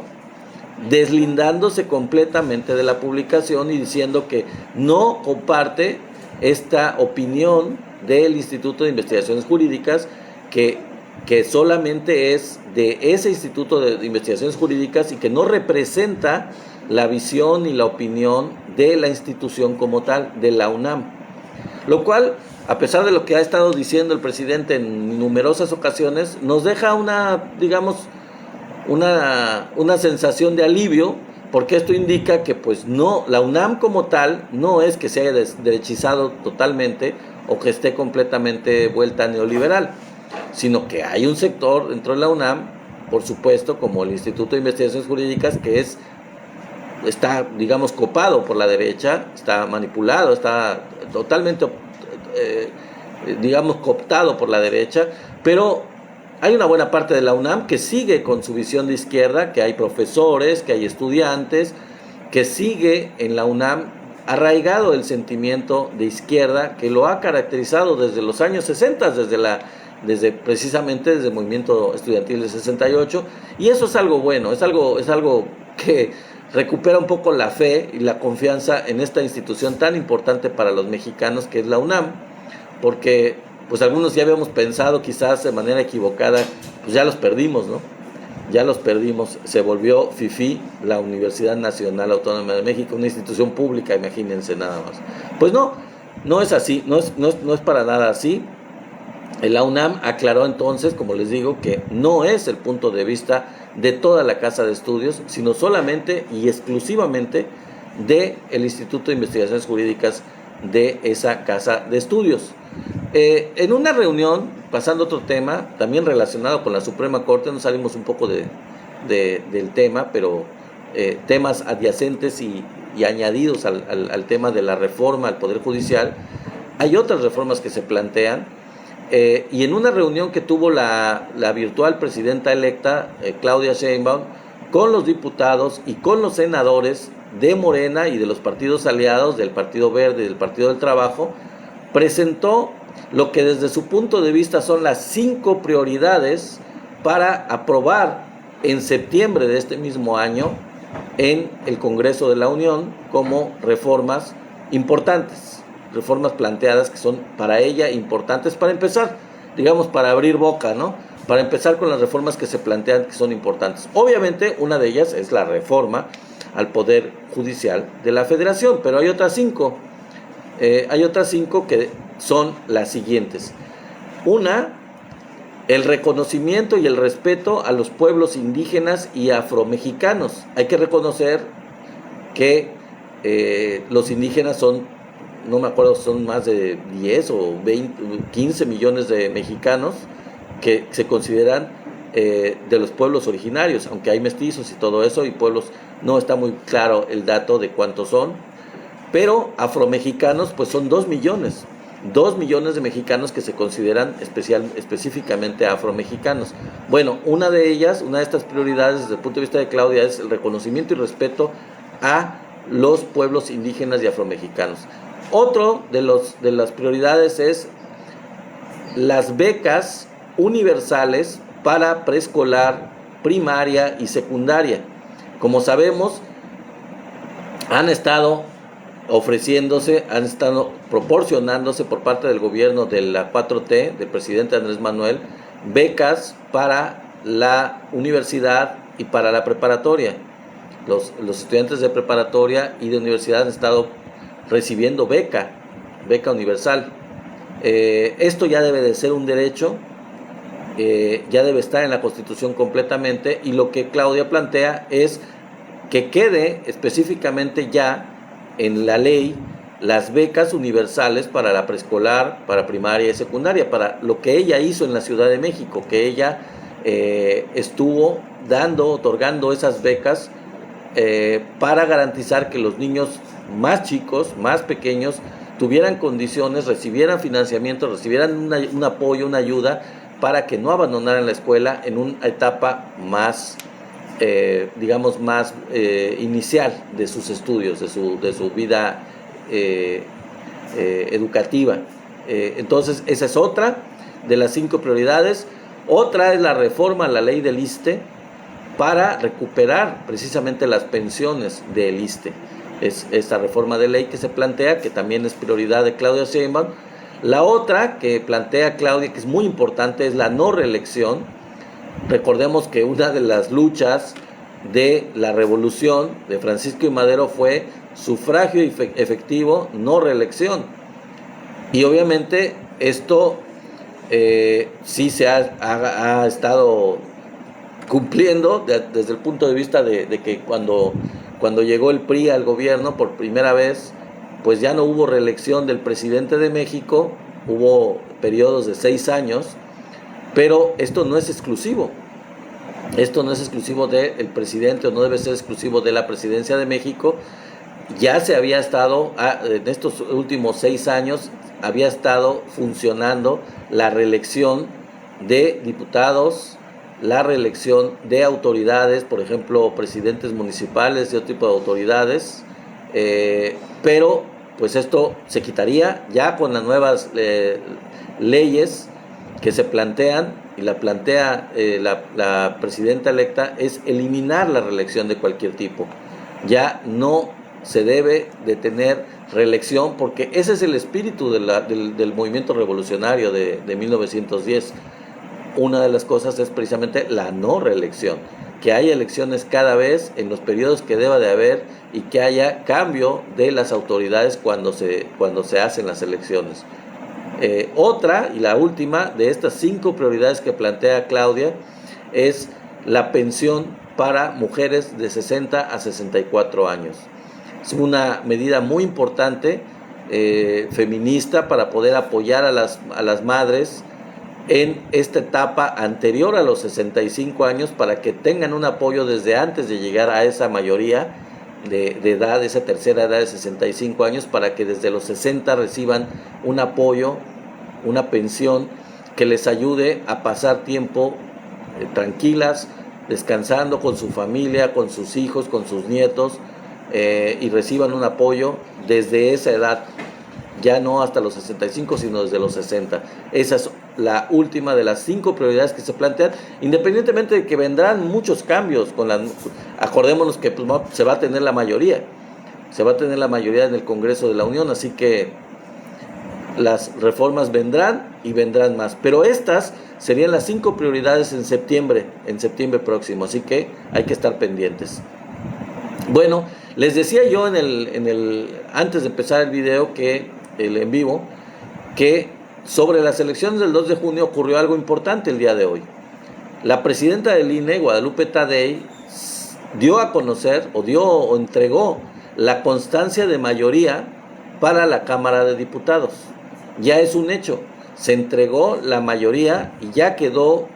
Speaker 1: deslindándose completamente de la publicación y diciendo que no comparte esta opinión del Instituto de Investigaciones Jurídicas, que solamente es de ese Instituto de Investigaciones Jurídicas y que no representa la visión y la opinión de la institución como tal, de la UNAM. Lo cual, a pesar de lo que ha estado diciendo el presidente en numerosas ocasiones, nos deja una sensación de alivio, porque esto indica que pues no, la UNAM como tal no es que se haya derechizado totalmente o que esté completamente vuelta neoliberal, sino que hay un sector dentro de la UNAM, por supuesto, como el Instituto de Investigaciones Jurídicas, que está, digamos, copado por la derecha, está manipulado, está totalmente, digamos, cooptado por la derecha, pero hay una buena parte de la UNAM que sigue con su visión de izquierda, que hay profesores, que hay estudiantes, que sigue en la UNAM arraigado el sentimiento de izquierda que lo ha caracterizado desde los años 60, precisamente desde el movimiento estudiantil de 68, y eso es algo bueno, es algo que recupera un poco la fe y la confianza en esta institución tan importante para los mexicanos que es la UNAM, porque pues algunos ya habíamos pensado quizás de manera equivocada, pues ya los perdimos, ¿no? Ya los perdimos, se volvió fifí la Universidad Nacional Autónoma de México, una institución pública, imagínense nada más. Pues no es así, no es para nada así. La UNAM aclaró entonces, como les digo, que no es el punto de vista de toda la casa de estudios, sino solamente y exclusivamente del Instituto de Investigaciones Jurídicas de esa casa de estudios. En una reunión, pasando a otro tema, también relacionado con la Suprema Corte, nos salimos un poco del tema, pero temas adyacentes y añadidos al tema de la reforma al Poder Judicial, hay otras reformas que se plantean, y en una reunión que tuvo la virtual presidenta electa, Claudia Sheinbaum, con los diputados y con los senadores de Morena y de los partidos aliados, del Partido Verde y del Partido del Trabajo, presentó lo que desde su punto de vista son las 5 prioridades para aprobar en septiembre de este mismo año en el Congreso de la Unión como reformas importantes, reformas planteadas que son para ella importantes para empezar, digamos, para abrir boca, ¿no? Para empezar con las reformas que se plantean que son importantes. Obviamente una de ellas es la reforma al Poder Judicial de la Federación, pero hay otras 5. Hay otras 5 que son las siguientes. Una, el reconocimiento y el respeto a los pueblos indígenas y afromexicanos. Hay que reconocer que los indígenas son, no me acuerdo, son más de 10 o 20, 15 millones de mexicanos que se consideran de los pueblos originarios, aunque hay mestizos y todo eso, y pueblos, no está muy claro el dato de cuántos son, pero afromexicanos pues son 2 millones de mexicanos que se consideran específicamente afromexicanos. Bueno, una de estas prioridades desde el punto de vista de Claudia es el reconocimiento y respeto a los pueblos indígenas y afromexicanos. Otro de las prioridades es las becas universales para preescolar, primaria y secundaria. Como sabemos, han estado proporcionándose por parte del gobierno de la 4T, del presidente Andrés Manuel, becas para la universidad y para la preparatoria. Los estudiantes de preparatoria y de universidad han estado recibiendo beca universal. Esto ya debe de ser un derecho, ya debe estar en la Constitución completamente, y lo que Claudia plantea es que quede específicamente ya en la ley las becas universales para la preescolar, para primaria y secundaria, para lo que ella hizo en la Ciudad de México, que ella estuvo otorgando esas becas para garantizar que los niños más chicos, más pequeños, tuvieran condiciones, recibieran financiamiento, recibieran un apoyo, una ayuda, para que no abandonaran la escuela en una etapa más inicial de sus estudios, de su vida educativa. Entonces, esa es otra de las 5 prioridades. Otra es la reforma a la ley del ISSSTE para recuperar precisamente las pensiones del ISSSTE. Es esta reforma de ley que se plantea, que también es prioridad de Claudia Sheinbaum. La otra que plantea Claudia, que es muy importante, es la no reelección. Recordemos que una de las luchas de la revolución de Francisco I. Madero fue sufragio efectivo, no reelección. Y obviamente esto sí se ha estado cumpliendo desde el punto de vista de que cuando llegó el PRI al gobierno por primera vez, pues ya no hubo reelección del presidente de México, hubo periodos de 6 años, pero esto no es exclusivo. Esto no es exclusivo del presidente, o no debe ser exclusivo de la presidencia de México. Ya se había estado, en estos últimos 6 años, había estado funcionando la reelección de diputados, la reelección de autoridades, por ejemplo, presidentes municipales y otro tipo de autoridades, pero pues esto se quitaría ya con las nuevas leyes que se plantean, y la plantea la presidenta electa, es eliminar la reelección de cualquier tipo. Ya no se debe de tener reelección, porque ese es el espíritu del movimiento revolucionario de 1910. Una de las cosas es precisamente la no reelección, que haya elecciones cada vez en los periodos que deba de haber, y que haya cambio de las autoridades cuando se hacen las elecciones. Otra y la última de estas 5 prioridades que plantea Claudia es la pensión para mujeres de 60 a 64 años. Es una medida muy importante, feminista, para poder apoyar a las madres en esta etapa anterior a los 65 años, para que tengan un apoyo desde antes de llegar a esa mayoría de edad, esa tercera edad de 65 años, para que desde los 60 reciban un apoyo, una pensión que les ayude a pasar tiempo tranquilas, descansando con su familia, con sus hijos, con sus nietos, y reciban un apoyo desde esa edad, ya no hasta los 65, sino desde los 60. Esa es la última de las 5 prioridades que se plantean, independientemente de que vendrán muchos cambios. Acordémonos que pues, se va a tener la mayoría en el Congreso de la Unión, así que las reformas vendrán y vendrán más, pero estas serían las 5 prioridades en septiembre próximo, así que hay que estar pendientes. Bueno, les decía yo antes de empezar el video, el en vivo, que sobre las elecciones del 2 de junio ocurrió algo importante el día de hoy. La presidenta del INE, Guadalupe Tadei, dio a conocer o entregó la constancia de mayoría para la Cámara de Diputados. Ya es un hecho, se entregó la mayoría y ya quedó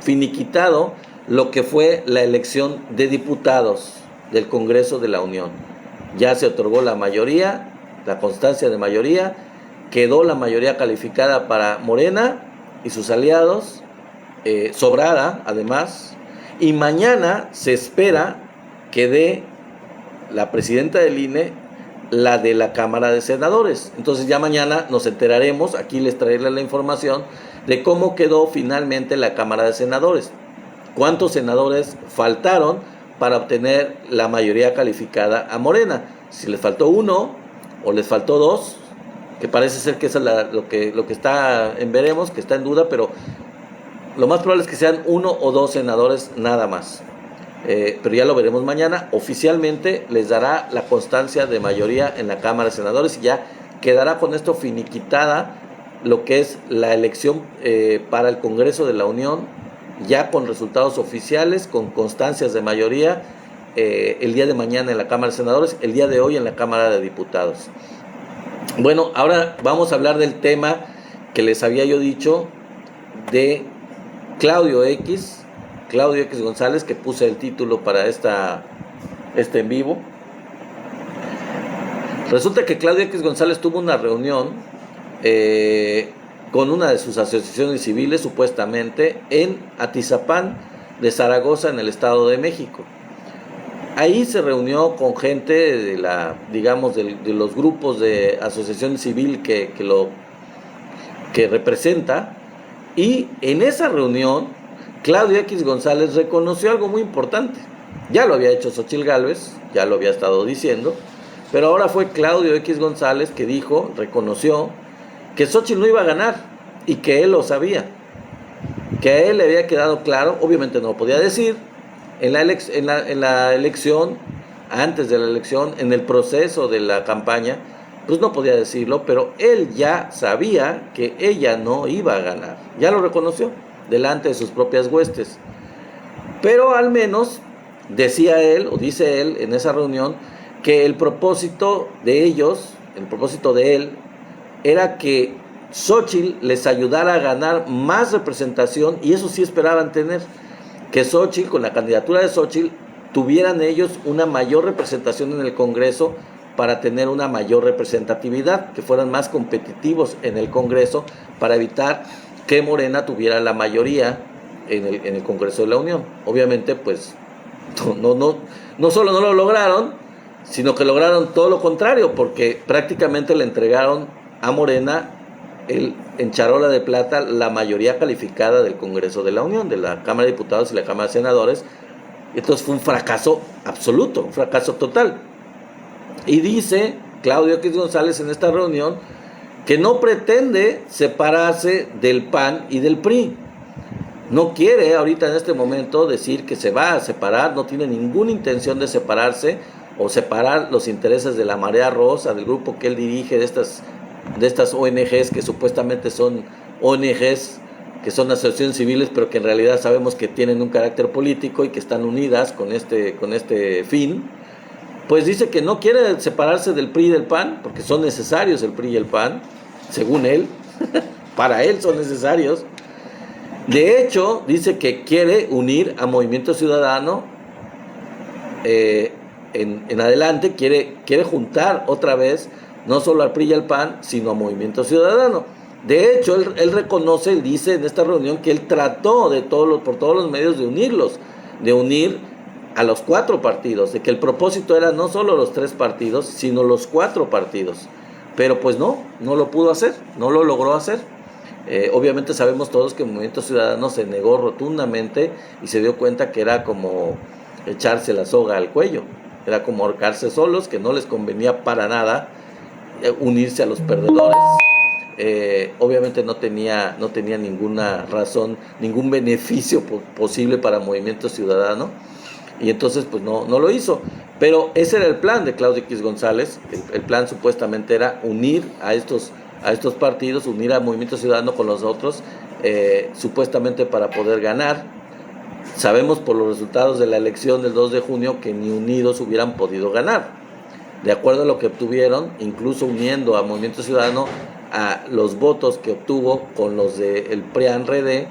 Speaker 1: finiquitado lo que fue la elección de diputados del Congreso de la Unión. Ya se otorgó la mayoría, la constancia de mayoría, quedó la mayoría calificada para Morena y sus aliados, sobrada además, y mañana se espera que dé la presidenta del INE la de la Cámara de Senadores. Entonces ya mañana nos enteraremos, aquí les traeré la información de cómo quedó finalmente la Cámara de Senadores, cuántos senadores faltaron para obtener la mayoría calificada a Morena, si les faltó 1 o les faltó 2, que parece ser que eso es lo que está en veremos, que está en duda, pero lo más probable es que sean 1 o 2 senadores nada más. Pero ya lo veremos mañana. Oficialmente les dará la constancia de mayoría en la Cámara de Senadores y ya quedará con esto finiquitada lo que es la elección para el Congreso de la Unión, ya con resultados oficiales, con constancias de mayoría, el día de mañana en la Cámara de Senadores, el día de hoy en la Cámara de Diputados. Bueno, ahora vamos a hablar del tema que les había yo dicho de Claudio X González, que puse el título para este en vivo. Resulta que Claudio X González tuvo una reunión con una de sus asociaciones civiles, supuestamente, en Atizapán de Zaragoza, en el Estado de México. Ahí se reunió con gente de de los grupos de asociación civil que representa, y en esa reunión Claudio X González reconoció algo muy importante. Ya lo había hecho Xóchitl Gálvez, ya lo había estado diciendo, pero ahora fue Claudio X González que reconoció que Xóchitl no iba a ganar y que él lo sabía, que a él le había quedado claro. Obviamente no lo podía decir en la elección, antes de la elección, en el proceso de la campaña, pues no podía decirlo, pero él ya sabía que ella no iba a ganar, ya lo reconoció delante de sus propias huestes. Pero al menos decía él, o dice él en esa reunión, que el propósito de él, era que Xóchitl les ayudara a ganar más representación, y eso sí esperaban tener, que Xóchitl, con la candidatura de Xóchitl, tuvieran ellos una mayor representación en el Congreso, para tener una mayor representatividad, que fueran más competitivos en el Congreso, para evitar que Morena tuviera la mayoría en el Congreso de la Unión. Obviamente, pues, no solo no lo lograron, sino que lograron todo lo contrario, porque prácticamente le entregaron a Morena en charola de plata la mayoría calificada del Congreso de la Unión, de la Cámara de Diputados y la Cámara de Senadores. Entonces fue un fracaso absoluto, un fracaso total. Y dice Claudio X González en esta reunión que no pretende separarse del PAN y del PRI. No quiere ahorita en este momento decir que se va a separar, no tiene ninguna intención de separarse o separar los intereses de la Marea Rosa, del grupo que él dirige, de estas ONGs que supuestamente son ONGs, que son asociaciones civiles, pero que en realidad sabemos que tienen un carácter político y que están unidas con este fin. pues dice que no quiere separarse del PRI y del PAN, porque son necesarios el PRI y el PAN, según él, para él son necesarios. De hecho, dice que quiere unir a Movimiento Ciudadano en adelante, quiere juntar otra vez, no solo al PRI y al PAN, sino a Movimiento Ciudadano. De hecho, él reconoce, él dice en esta reunión que él trató por todos los medios de unirlos, de unir a los 4 partidos, de que el propósito era no solo los 3 partidos, sino los 4 partidos. Pero pues no lo pudo hacer, no lo logró hacer. Obviamente sabemos todos que el Movimiento Ciudadano se negó rotundamente y se dio cuenta que era como echarse la soga al cuello, era como ahorcarse solos, que no les convenía para nada unirse a los perdedores. Obviamente no tenía ninguna razón, ningún beneficio posible para Movimiento Ciudadano, y entonces pues no lo hizo. Pero ese era el plan de Claudio X González. El plan supuestamente era unir a estos partidos, unir a Movimiento Ciudadano con los otros, supuestamente para poder ganar. Sabemos por los resultados de la elección del 2 de junio que ni unidos hubieran podido ganar. De acuerdo a lo que obtuvieron, incluso uniendo a Movimiento Ciudadano, a los votos que obtuvo con los del PRIAN-RD,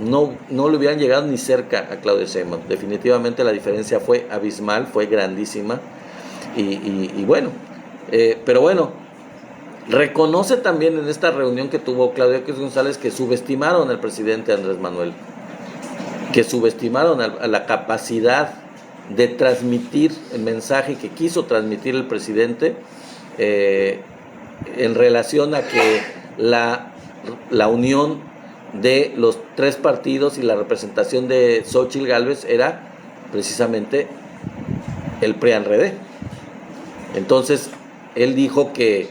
Speaker 1: no le hubieran llegado ni cerca a Claudia Sheinbaum. Definitivamente la diferencia fue abismal, fue grandísima. Y bueno, pero bueno, reconoce también en esta reunión que tuvo Claudio X González que subestimaron al presidente Andrés Manuel, que subestimaron a la capacidad de transmitir el mensaje que quiso transmitir el presidente, en relación a que la unión de los 3 partidos y la representación de Xóchitl Gálvez era precisamente el PRIAN-RD. Entonces él dijo que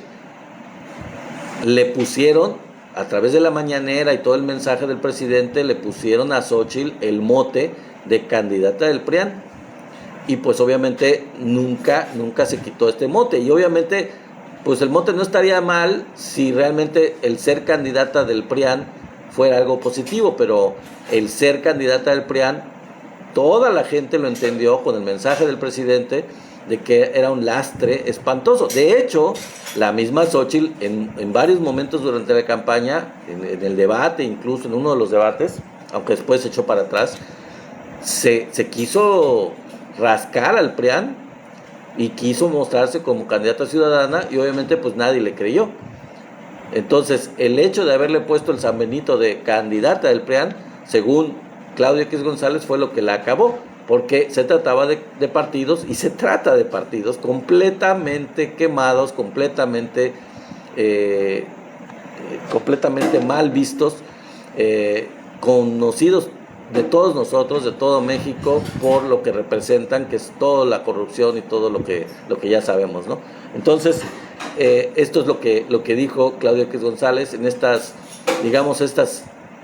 Speaker 1: le pusieron, a través de la mañanera y todo el mensaje del presidente, le pusieron a Xóchitl el mote de candidata del PRIAN, y pues obviamente nunca se quitó este mote. Y obviamente pues el mote no estaría mal si realmente el ser candidata del PRIAN fuera algo positivo, pero el ser candidata del PRIAN, toda la gente lo entendió con el mensaje del presidente de que era un lastre espantoso. De hecho, la misma Xóchitl en varios momentos durante la campaña, en el debate, incluso en uno de los debates, aunque después se echó para atrás, se quiso rascar al PRIAN y quiso mostrarse como candidata ciudadana, y obviamente pues nadie le creyó. Entonces el hecho de haberle puesto el San Benito de candidata del PRIAN, según Claudio X González, fue lo que la acabó, porque se trataba de partidos, y se trata de partidos completamente quemados, completamente mal vistos, conocidos de todos nosotros, de todo México, por lo que representan, que es toda la corrupción y todo lo que ya sabemos, ¿no? Entonces, esto es lo que dijo Claudio X González en esta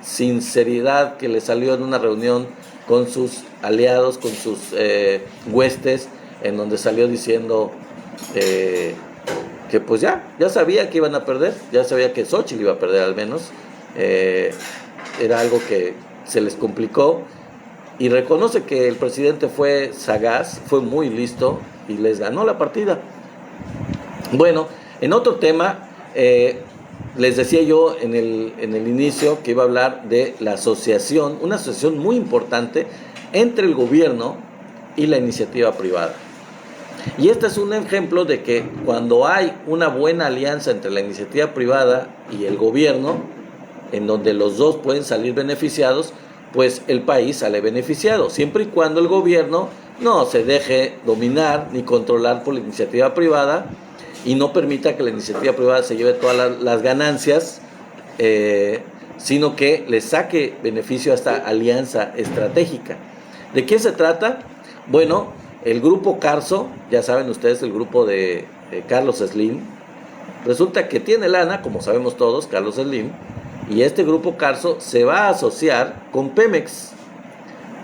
Speaker 1: sinceridad que le salió en una reunión con sus aliados, con sus huestes, en donde salió diciendo que pues ya sabía que iban a perder, ya sabía que Xóchitl iba a perder al menos. Era algo que se les complicó, y reconoce que el presidente fue sagaz, fue muy listo y les ganó la partida. Bueno, en otro tema, les decía yo en el inicio que iba a hablar de la asociación, una asociación muy importante entre el gobierno y la iniciativa privada. Y este es un ejemplo de que cuando hay una buena alianza entre la iniciativa privada y el gobierno, en donde los dos pueden salir beneficiados, pues el país sale beneficiado, siempre y cuando el gobierno no se deje dominar ni controlar por la iniciativa privada, y no permita que la iniciativa privada se lleve todas las ganancias, sino que le saque beneficio a esta alianza estratégica. ¿De qué se trata? Bueno, el grupo Carso, ya saben ustedes, el grupo de Carlos Slim, resulta que tiene lana, como sabemos todos, Carlos Slim, y este grupo Carso se va a asociar con Pemex.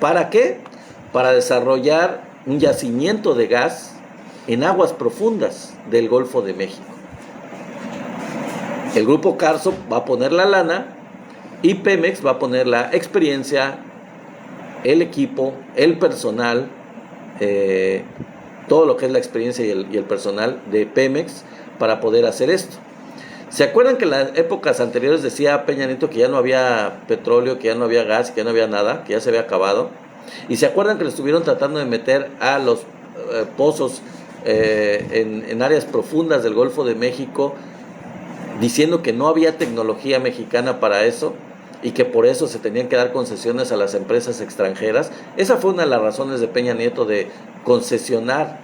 Speaker 1: ¿Para qué? Para desarrollar un yacimiento de gas en aguas profundas del Golfo de México. El grupo Carso va a poner la lana y Pemex va a poner la experiencia, el equipo, el personal, todo lo que es la experiencia y el personal de Pemex para poder hacer esto. ¿Se acuerdan que en las épocas anteriores decía Peña Nieto que ya no había petróleo, que ya no había gas, que ya no había nada, que ya se había acabado? Y se acuerdan que le estuvieron tratando de meter a los pozos en áreas profundas del Golfo de México, diciendo que no había tecnología mexicana para eso y que por eso se tenían que dar concesiones a las empresas extranjeras. Esa fue una de las razones de Peña Nieto de concesionar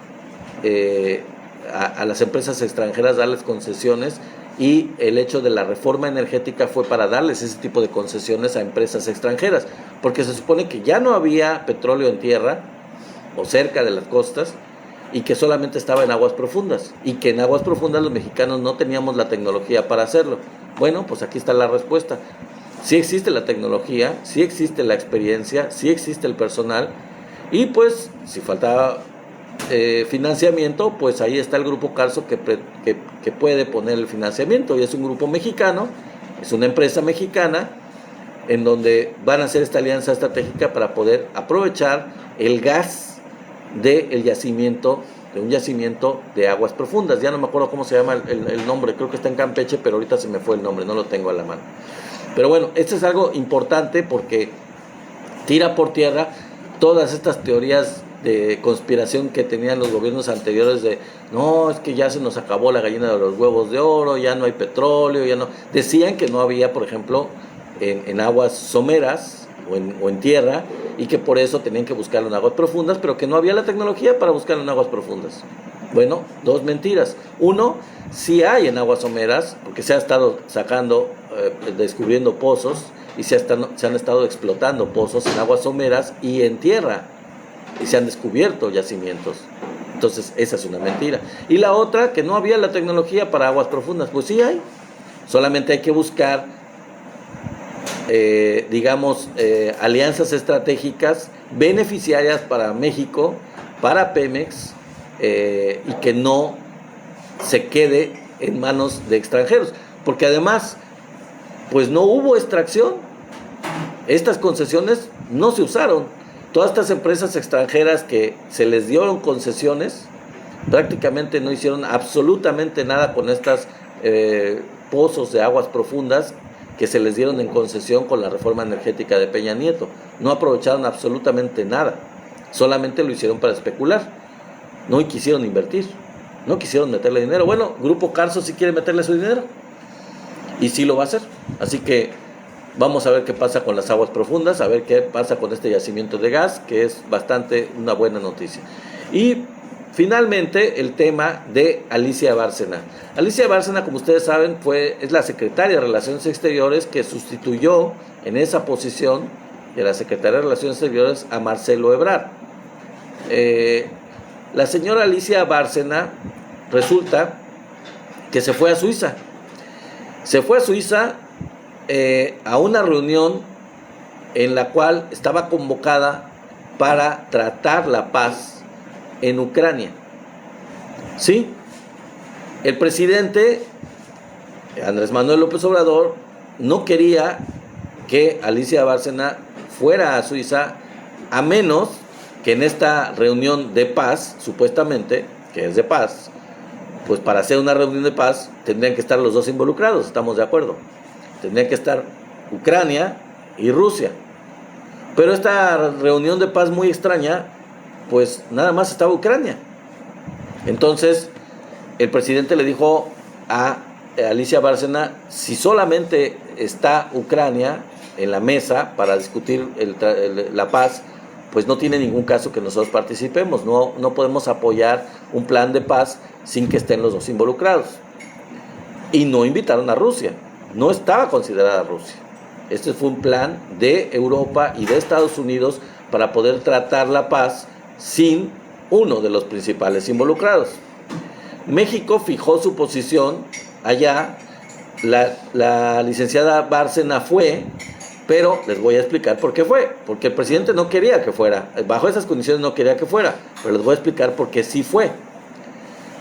Speaker 1: a las empresas extranjeras, darles concesiones, y el hecho de la reforma energética fue para darles ese tipo de concesiones a empresas extranjeras, porque se supone que ya no había petróleo en tierra o cerca de las costas y que solamente estaba en aguas profundas, y que en aguas profundas los mexicanos no teníamos la tecnología para hacerlo. Bueno, pues aquí está la respuesta. Sí existe la tecnología, sí existe la experiencia, sí existe el personal, y pues si faltaba financiamiento, pues ahí está el Grupo Carso que puede poner el financiamiento, y es un grupo mexicano, es una empresa mexicana en donde van a hacer esta alianza estratégica para poder aprovechar el gas del yacimiento, de un yacimiento de aguas profundas. Ya no me acuerdo cómo se llama el nombre, creo que está en Campeche, pero ahorita se me fue el nombre, no lo tengo a la mano. Pero bueno, esto es algo importante porque tira por tierra todas estas teorías de conspiración que tenían los gobiernos anteriores de no, es que ya se nos acabó la gallina de los huevos de oro, ya no hay petróleo, ya no. Decían que no había, por ejemplo, en aguas someras o en tierra, y que por eso tenían que buscarlo en aguas profundas, pero que no había la tecnología para buscarlo en aguas profundas. Bueno, dos mentiras. Uno, sí hay en aguas someras, porque se ha estado sacando, descubriendo pozos, y se han estado explotando pozos en aguas someras y en tierra, y se han descubierto yacimientos. Entonces esa es una mentira. Y la otra, que no había la tecnología para aguas profundas. Pues sí hay, solamente hay que buscar alianzas estratégicas beneficiarias para México, para Pemex, y que no se quede en manos de extranjeros, porque además pues no hubo extracción, estas concesiones no se usaron. Todas estas empresas extranjeras que se les dieron concesiones prácticamente no hicieron absolutamente nada con estas pozos de aguas profundas que se les dieron en concesión con la reforma energética de Peña Nieto. No aprovecharon absolutamente nada, solamente lo hicieron para especular, no quisieron invertir, no quisieron meterle dinero. Bueno, Grupo Carso sí quiere meterle su dinero y sí lo va a hacer, así que vamos a ver qué pasa con las aguas profundas, a ver qué pasa con este yacimiento de gas, que es bastante una buena noticia. Y finalmente el tema de Alicia Bárcena. Alicia Bárcena, como ustedes saben, es la secretaria de Relaciones Exteriores que sustituyó en esa posición de la secretaria de Relaciones Exteriores a Marcelo Ebrard. La señora Alicia Bárcena resulta que se fue a Suiza. Se fue a Suiza a una reunión en la cual estaba convocada para tratar la paz en Ucrania. ¿Sí? El presidente Andrés Manuel López Obrador no quería que Alicia Bárcena fuera a Suiza, a menos que en esta reunión de paz, supuestamente, que es de paz, pues para hacer una reunión de paz tendrían que estar los dos involucrados, estamos de acuerdo. Tendrían que estar Ucrania y Rusia. Pero esta reunión de paz muy extraña, pues nada más estaba Ucrania. Entonces el presidente le dijo a Alicia Bárcena, si solamente está Ucrania en la mesa para discutir la paz, pues no tiene ningún caso que nosotros participemos. No podemos apoyar un plan de paz sin que estén los dos involucrados. Y no invitaron a Rusia, no estaba considerada Rusia. Este fue un plan de Europa y de Estados Unidos para poder tratar la paz sin uno de los principales involucrados. México fijó su posición allá, la licenciada Bárcena fue, pero les voy a explicar por qué fue, porque el presidente no quería que fuera, bajo esas condiciones no quería que fuera, pero les voy a explicar por qué sí fue.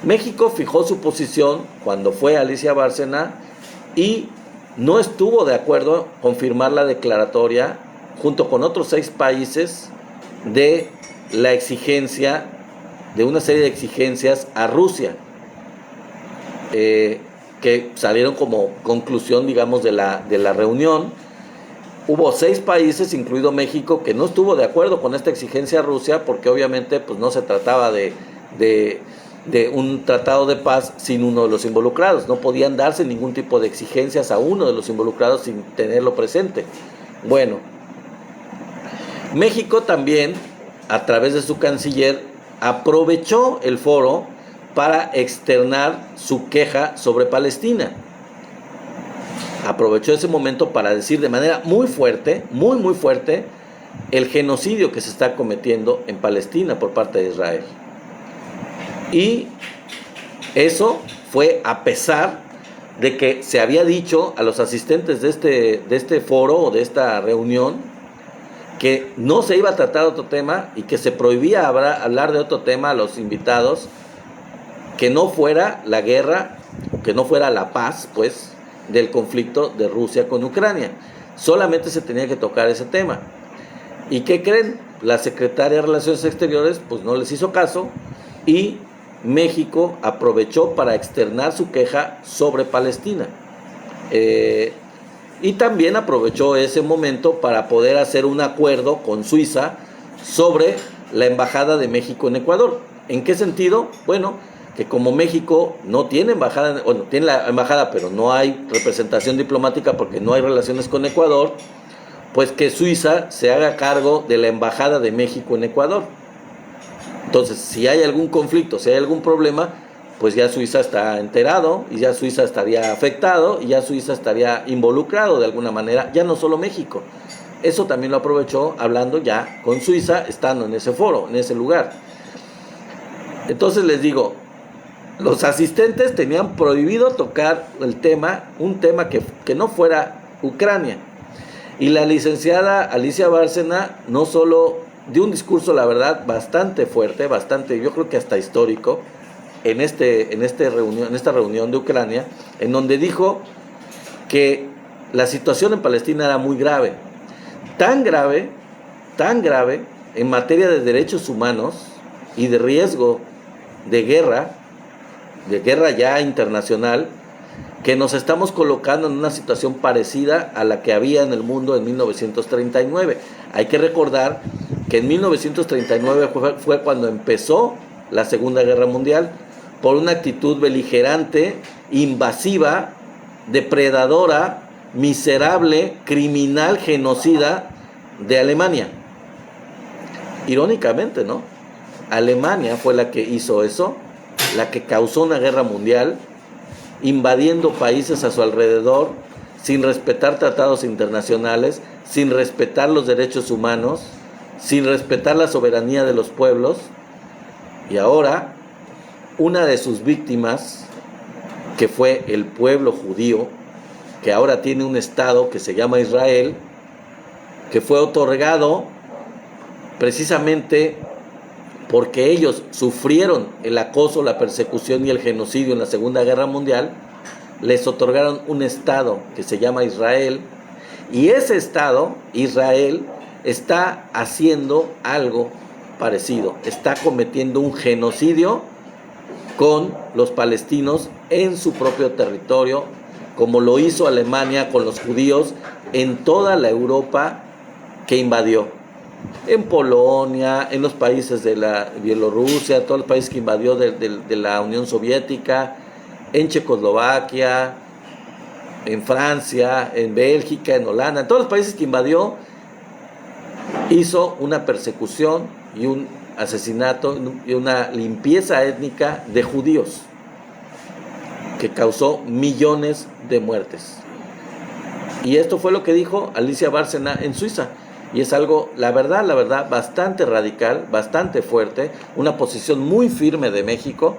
Speaker 1: México fijó su posición cuando fue Alicia Bárcena y no estuvo de acuerdo con firmar la declaratoria junto con otros 6 países de la exigencia de una serie de exigencias a Rusia, que salieron como conclusión, digamos, de la reunión. Hubo 6 países, incluido México, que no estuvo de acuerdo con esta exigencia a Rusia, porque obviamente pues, no se trataba de un tratado de paz sin uno de los involucrados. No podían darse ningún tipo de exigencias a uno de los involucrados sin tenerlo presente. Bueno, México también, a través de su canciller, aprovechó el foro para externar su queja sobre Palestina. Aprovechó ese momento para decir de manera muy fuerte, muy fuerte, el genocidio que se está cometiendo en Palestina por parte de Israel. Y eso fue a pesar de que se había dicho a los asistentes de este foro o de esta reunión que no se iba a tratar otro tema y que se prohibía hablar de otro tema a los invitados, que no fuera la guerra, que no fuera la paz, pues, del conflicto de Rusia con Ucrania. Solamente se tenía que tocar ese tema. ¿Y qué creen? La secretaria de Relaciones Exteriores pues no les hizo caso y México aprovechó para externar su queja sobre Palestina. Y también aprovechó ese momento para poder hacer un acuerdo con Suiza sobre la embajada de México en Ecuador. ¿En qué sentido? Bueno, que como México no tiene embajada, bueno, tiene la embajada, pero no hay representación diplomática porque no hay relaciones con Ecuador, pues que Suiza se haga cargo de la embajada de México en Ecuador. Entonces, si hay algún conflicto, si hay algún problema, pues ya Suiza está enterado y ya Suiza estaría afectado y ya Suiza estaría involucrado de alguna manera, ya no solo México. Eso también lo aprovechó hablando ya con Suiza, estando en ese foro, en ese lugar. Entonces les digo, los asistentes tenían prohibido tocar el tema, un tema que no fuera Ucrania. Y la licenciada Alicia Bárcena no solo dio un discurso, la verdad, bastante fuerte, bastante, yo creo que hasta histórico, en esta reunión de Ucrania, en donde dijo que la situación en Palestina era muy grave, tan grave en materia de derechos humanos y de riesgo de guerra ya internacional, que nos estamos colocando en una situación parecida a la que había en el mundo en 1939. Hay que recordar que en 1939 fue cuando empezó la Segunda Guerra Mundial, por una actitud beligerante, invasiva, depredadora, miserable, criminal, genocida de Alemania. Irónicamente, ¿no? Alemania fue la que hizo eso, la que causó una guerra mundial, invadiendo países a su alrededor, sin respetar tratados internacionales, sin respetar los derechos humanos, sin respetar la soberanía de los pueblos. Y ahora, una de sus víctimas, que fue el pueblo judío, que ahora tiene un estado que se llama Israel, que fue otorgado precisamente porque ellos sufrieron el acoso, la persecución y el genocidio en la Segunda Guerra Mundial, les otorgaron un estado que se llama Israel, y ese estado, Israel, está haciendo algo parecido, está cometiendo un genocidio con los palestinos en su propio territorio, como lo hizo Alemania con los judíos en toda la Europa que invadió. En Polonia, en los países de la Bielorrusia, todos los países que invadió de la Unión Soviética, en Checoslovaquia, en Francia, en Bélgica, en Holanda, en todos los países que invadió, hizo una persecución y un asesinato y una limpieza étnica de judíos que causó millones de muertes. Y esto fue lo que dijo Alicia Bárcena en Suiza. Y es algo, la verdad, bastante radical, bastante fuerte, una posición muy firme de México,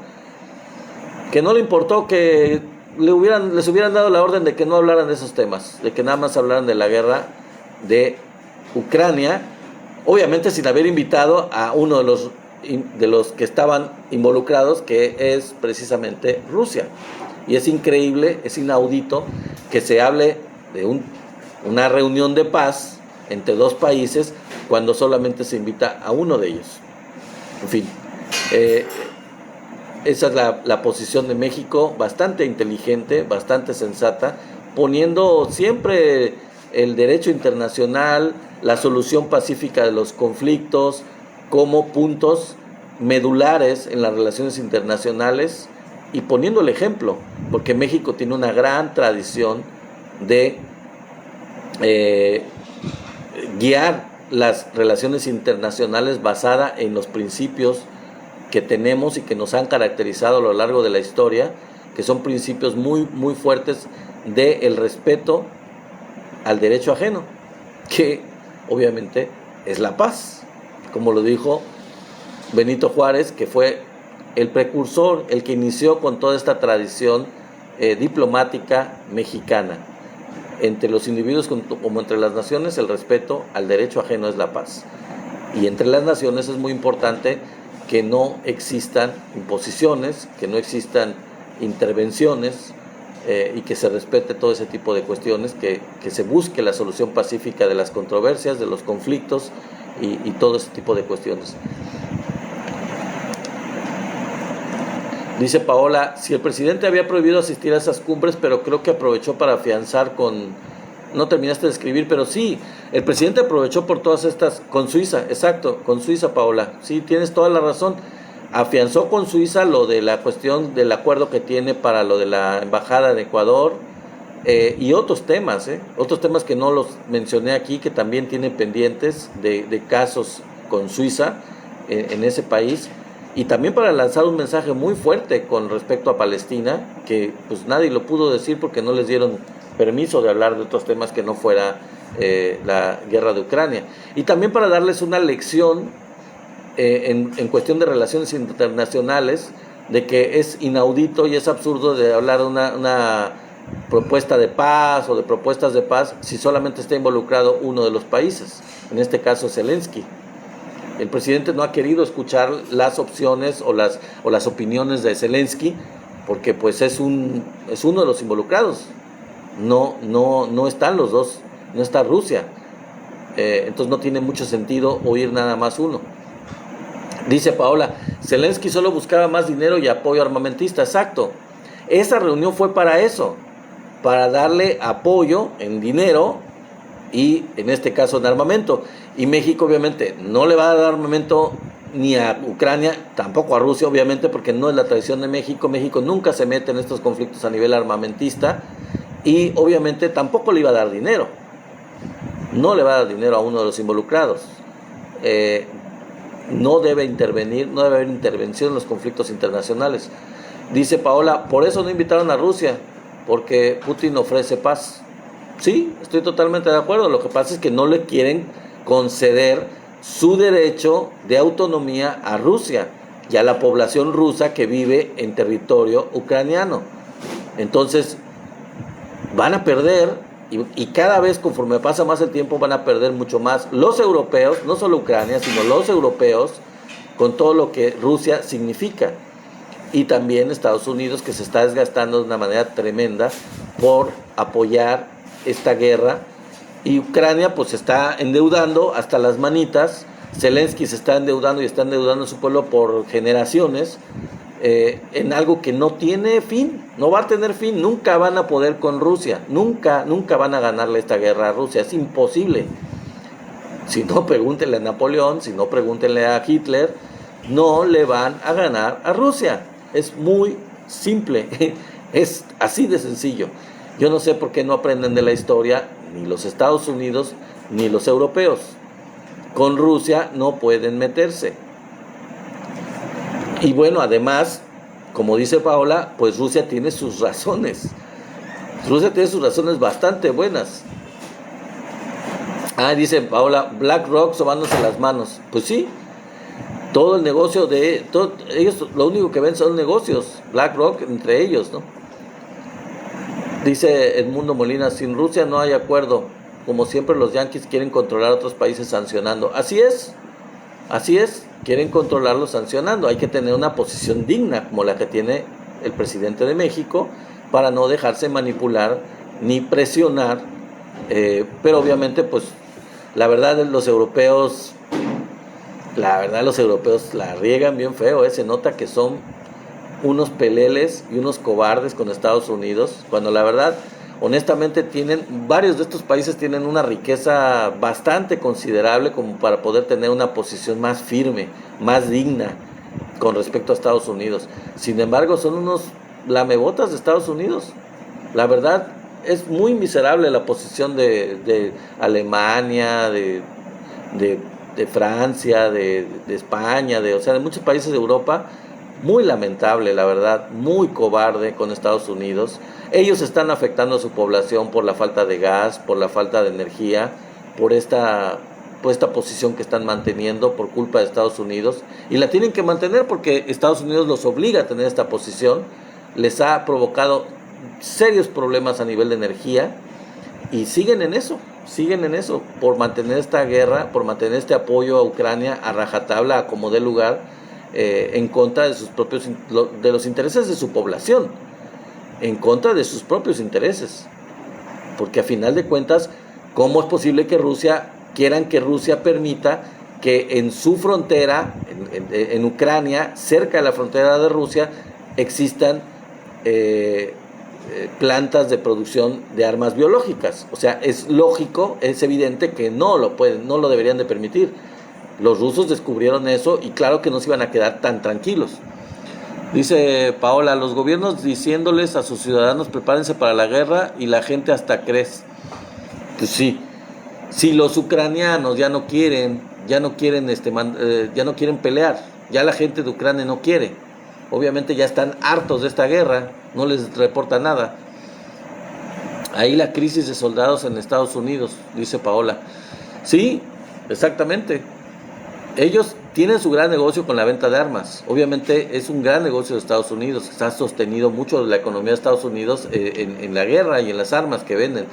Speaker 1: que no le importó que les hubieran dado la orden de que no hablaran de esos temas, de que nada más hablaran de la guerra de Ucrania, obviamente sin haber invitado a uno de los que estaban involucrados, que es precisamente Rusia. Y es increíble, es inaudito que se hable de una reunión de paz entre dos países cuando solamente se invita a uno de ellos. En fin, Eh, Esa es la posición de México, bastante inteligente, bastante sensata, poniendo siempre el derecho internacional, la solución pacífica de los conflictos como puntos medulares en las relaciones internacionales y poniendo el ejemplo, porque México tiene una gran tradición de eh, guiar las relaciones internacionales basada en los principios que tenemos y que nos han caracterizado a lo largo de la historia, que son principios muy fuertes del respeto al derecho ajeno, que obviamente es la paz, como lo dijo Benito Juárez, que fue el precursor, el que inició con toda esta tradición diplomática mexicana. Entre los individuos como entre las naciones, el respeto al derecho ajeno es la paz. Y entre las naciones es muy importante que no existan imposiciones, que no existan intervenciones y que se respete todo ese tipo de cuestiones, que se busque la solución pacífica de las controversias, de los conflictos y todo ese tipo de cuestiones. Dice Paola, si el presidente había prohibido asistir a esas cumbres, pero creo que aprovechó para afianzar con... No terminaste de escribir, pero sí, el presidente aprovechó por todas estas, con Suiza, exacto, con Suiza, Paola, sí, tienes toda la razón, afianzó con Suiza lo de la cuestión del acuerdo que tiene para lo de la embajada de Ecuador y otros temas que no los mencioné aquí, que también tiene pendientes de casos con Suiza en ese país, y también para lanzar un mensaje muy fuerte con respecto a Palestina, que pues nadie lo pudo decir porque no les dieron permiso de hablar de otros temas que no fuera la guerra de Ucrania, y también para darles una lección en cuestión de relaciones internacionales, de que es inaudito y es absurdo de hablar de una propuesta de paz o de propuestas de paz si solamente está involucrado uno de los países, en este caso Zelensky. El presidente no ha querido escuchar las opciones o las opiniones de Zelensky, porque pues es uno de los involucrados. No están los dos, no está Rusia. Entonces no tiene mucho sentido oír nada más uno. Dice Paola, Zelensky solo buscaba más dinero y apoyo armamentista. Exacto. Esa reunión fue para eso, para darle apoyo en dinero y en este caso en armamento. Y México obviamente no le va a dar armamento ni a Ucrania, tampoco a Rusia obviamente, porque no es la tradición de México. México nunca se mete en estos conflictos a nivel armamentista, y obviamente tampoco le iba a dar dinero. No le va a dar dinero a uno de los involucrados. No debe intervenir, no debe haber intervención en los conflictos internacionales. Dice Paola, por eso no invitaron a Rusia, porque Putin ofrece paz. Sí, estoy totalmente de acuerdo. Lo que pasa es que no le quieren conceder su derecho de autonomía a Rusia y a la población rusa que vive en territorio ucraniano. Entonces van a perder, y cada vez conforme pasa más el tiempo van a perder mucho más los europeos, no solo Ucrania, sino los europeos, con todo lo que Rusia significa. Y también Estados Unidos, que se está desgastando de una manera tremenda por apoyar esta guerra, y Ucrania pues se está endeudando hasta las manitas. Zelensky se está endeudando y está endeudando a su pueblo por generaciones, en algo que no tiene fin, no va a tener fin. Nunca van a poder con Rusia, nunca van a ganarle esta guerra a Rusia, es imposible. Si no, pregúntenle a Napoleón, si no, pregúntenle a Hitler, no le van a ganar a Rusia. Es muy simple, es así de sencillo. Yo no sé por qué no aprenden de la historia ni los Estados Unidos ni los europeos. Con Rusia no pueden meterse. Y bueno, además, como dice Paola, pues Rusia tiene sus razones. Rusia tiene sus razones bastante buenas. Dice Paola, BlackRock sobándose las manos. Pues sí, todo el negocio de... ellos lo único que ven son negocios. BlackRock entre ellos, ¿no? Dice Edmundo Molina, sin Rusia no hay acuerdo. Como siempre los yanquis quieren controlar a otros países sancionando. Así es, quieren controlarlos sancionando. Hay que tener una posición digna como la que tiene el presidente de México para no dejarse manipular ni presionar. Pero obviamente pues la verdad los europeos la verdad los europeos la riegan bien feo, se nota que son unos peleles y unos cobardes con Estados Unidos, cuando la verdad, honestamente, varios de estos países tienen una riqueza bastante considerable como para poder tener una posición más firme, más digna con respecto a Estados Unidos. Sin embargo, son unos lamebotas de Estados Unidos. La verdad, es muy miserable la posición de Alemania, de Francia, de España, o sea, de muchos países de Europa. Muy lamentable, la verdad, muy cobarde con Estados Unidos. Ellos están afectando a su población por la falta de gas, por la falta de energía, por esta posición que están manteniendo por culpa de Estados Unidos. Y la tienen que mantener porque Estados Unidos los obliga a tener esta posición. Les ha provocado serios problemas a nivel de energía y siguen en eso, por mantener esta guerra, por mantener este apoyo a Ucrania a rajatabla, a como dé lugar. En contra de de los intereses de su población, en contra de sus propios intereses, porque a final de cuentas, ¿cómo es posible que quieran que Rusia permita que en su frontera, en Ucrania, cerca de la frontera de Rusia, existan plantas de producción de armas biológicas? O sea, es lógico, es evidente que no lo deberían de permitir. Los rusos descubrieron eso y claro que no se iban a quedar tan tranquilos. Dice Paola, los gobiernos diciéndoles a sus ciudadanos prepárense para la guerra y la gente hasta cree. Pues sí, si los ucranianos ya no quieren pelear, ya la gente de Ucrania no quiere. Obviamente ya están hartos de esta guerra, no les reporta nada. Ahí la crisis de soldados en Estados Unidos, dice Paola. Sí, exactamente. Ellos tienen su gran negocio con la venta de armas. Obviamente es un gran negocio de Estados Unidos. Se ha sostenido mucho la economía de Estados Unidos en la guerra y en las armas que venden.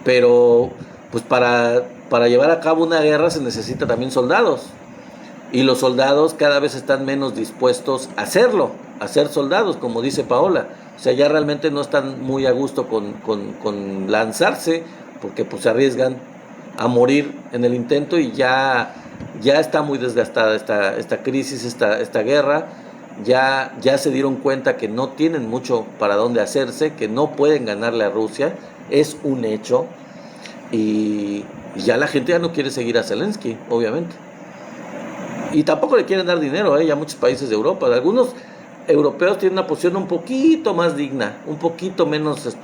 Speaker 1: Pero pues para llevar a cabo una guerra se necesita también soldados. Y los soldados cada vez están menos dispuestos a hacerlo, a ser soldados, como dice Paola. O sea, ya realmente no están muy a gusto con lanzarse, porque pues se arriesgan a morir en el intento y ya está muy desgastada esta crisis, esta guerra. Ya se dieron cuenta que no tienen mucho para dónde hacerse, que no pueden ganarle a Rusia, es un hecho. Y ya la gente ya no quiere seguir a Zelensky, obviamente. Y tampoco le quieren dar dinero, ya muchos países de Europa. Algunos europeos tienen una posición un poquito más digna, un poquito menos,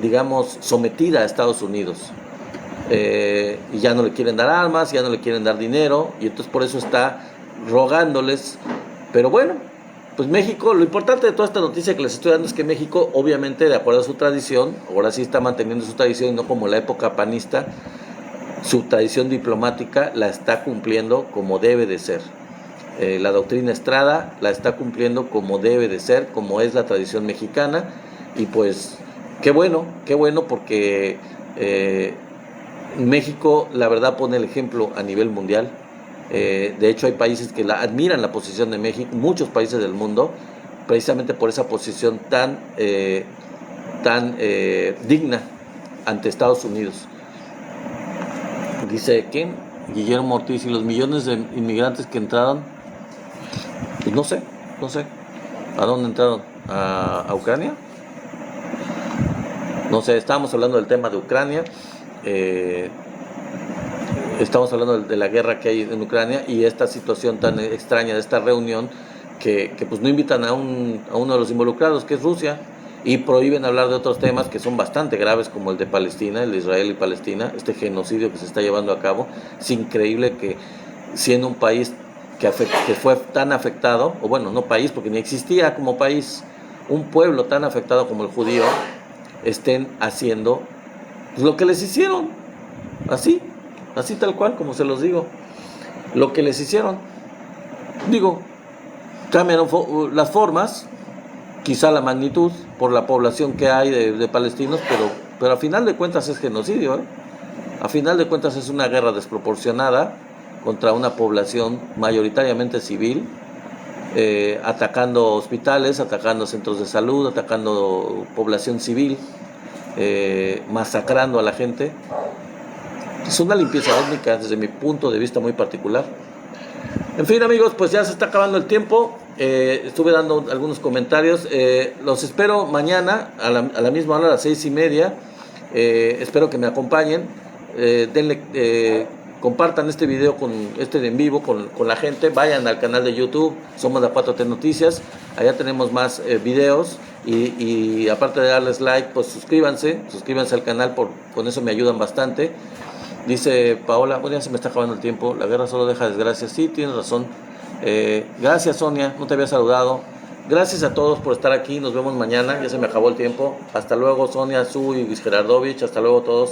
Speaker 1: digamos, sometida a Estados Unidos. Y ya no le quieren dar armas, ya no le quieren dar dinero, y entonces por eso está rogándoles. Pero bueno, pues México, lo importante de toda esta noticia que les estoy dando es que México, obviamente, de acuerdo a su tradición, ahora sí está manteniendo su tradición, y no como la época panista, su tradición diplomática la está cumpliendo como debe de ser. La doctrina Estrada la está cumpliendo como debe de ser, como es la tradición mexicana, y pues qué bueno porque México la verdad pone el ejemplo a nivel mundial. De hecho hay países que admiran la posición de México, muchos países del mundo, precisamente por esa posición tan digna ante Estados Unidos. Dice ¿quién? Guillermo Ortiz, y los millones de inmigrantes que entraron, pues no sé, ¿a dónde entraron? ¿A Ucrania? No sé, estábamos hablando del tema de Ucrania, estamos hablando de la guerra que hay en Ucrania y esta situación tan extraña de esta reunión que pues no invitan a uno de los involucrados, que es Rusia, y prohíben hablar de otros temas que son bastante graves, como el de Palestina, el de Israel y Palestina, este genocidio que se está llevando a cabo. Es increíble que siendo un país que fue tan afectado, o bueno, no país porque ni existía como país, un pueblo tan afectado como el judío, estén haciendo pues lo que les hicieron, así tal cual, como se los digo, lo que les hicieron. Digo, cambiaron las formas, quizá la magnitud por la población que hay de palestinos, pero a final de cuentas es genocidio, a final de cuentas es una guerra desproporcionada contra una población mayoritariamente civil, atacando hospitales, atacando centros de salud, atacando población civil, masacrando a la gente. Es una limpieza étnica desde mi punto de vista muy particular. En fin, amigos, pues ya se está acabando el tiempo. Estuve dando algunos comentarios. Los espero mañana a la misma hora, a las 6:30. Espero que me acompañen. Compartan este video en vivo con la gente. Vayan al canal de YouTube, somos la 4T Noticias. Allá tenemos más videos. Y aparte de darles like, pues suscríbanse al canal, con eso me ayudan bastante. Dice Paola, bueno, ya se me está acabando el tiempo, la guerra solo deja desgracias. Sí, tienes razón. Gracias, Sonia, no te había saludado. Gracias a todos por estar aquí, nos vemos mañana, ya se me acabó el tiempo. Hasta luego, Sonia, Su y Luis Gerardovich, hasta luego todos.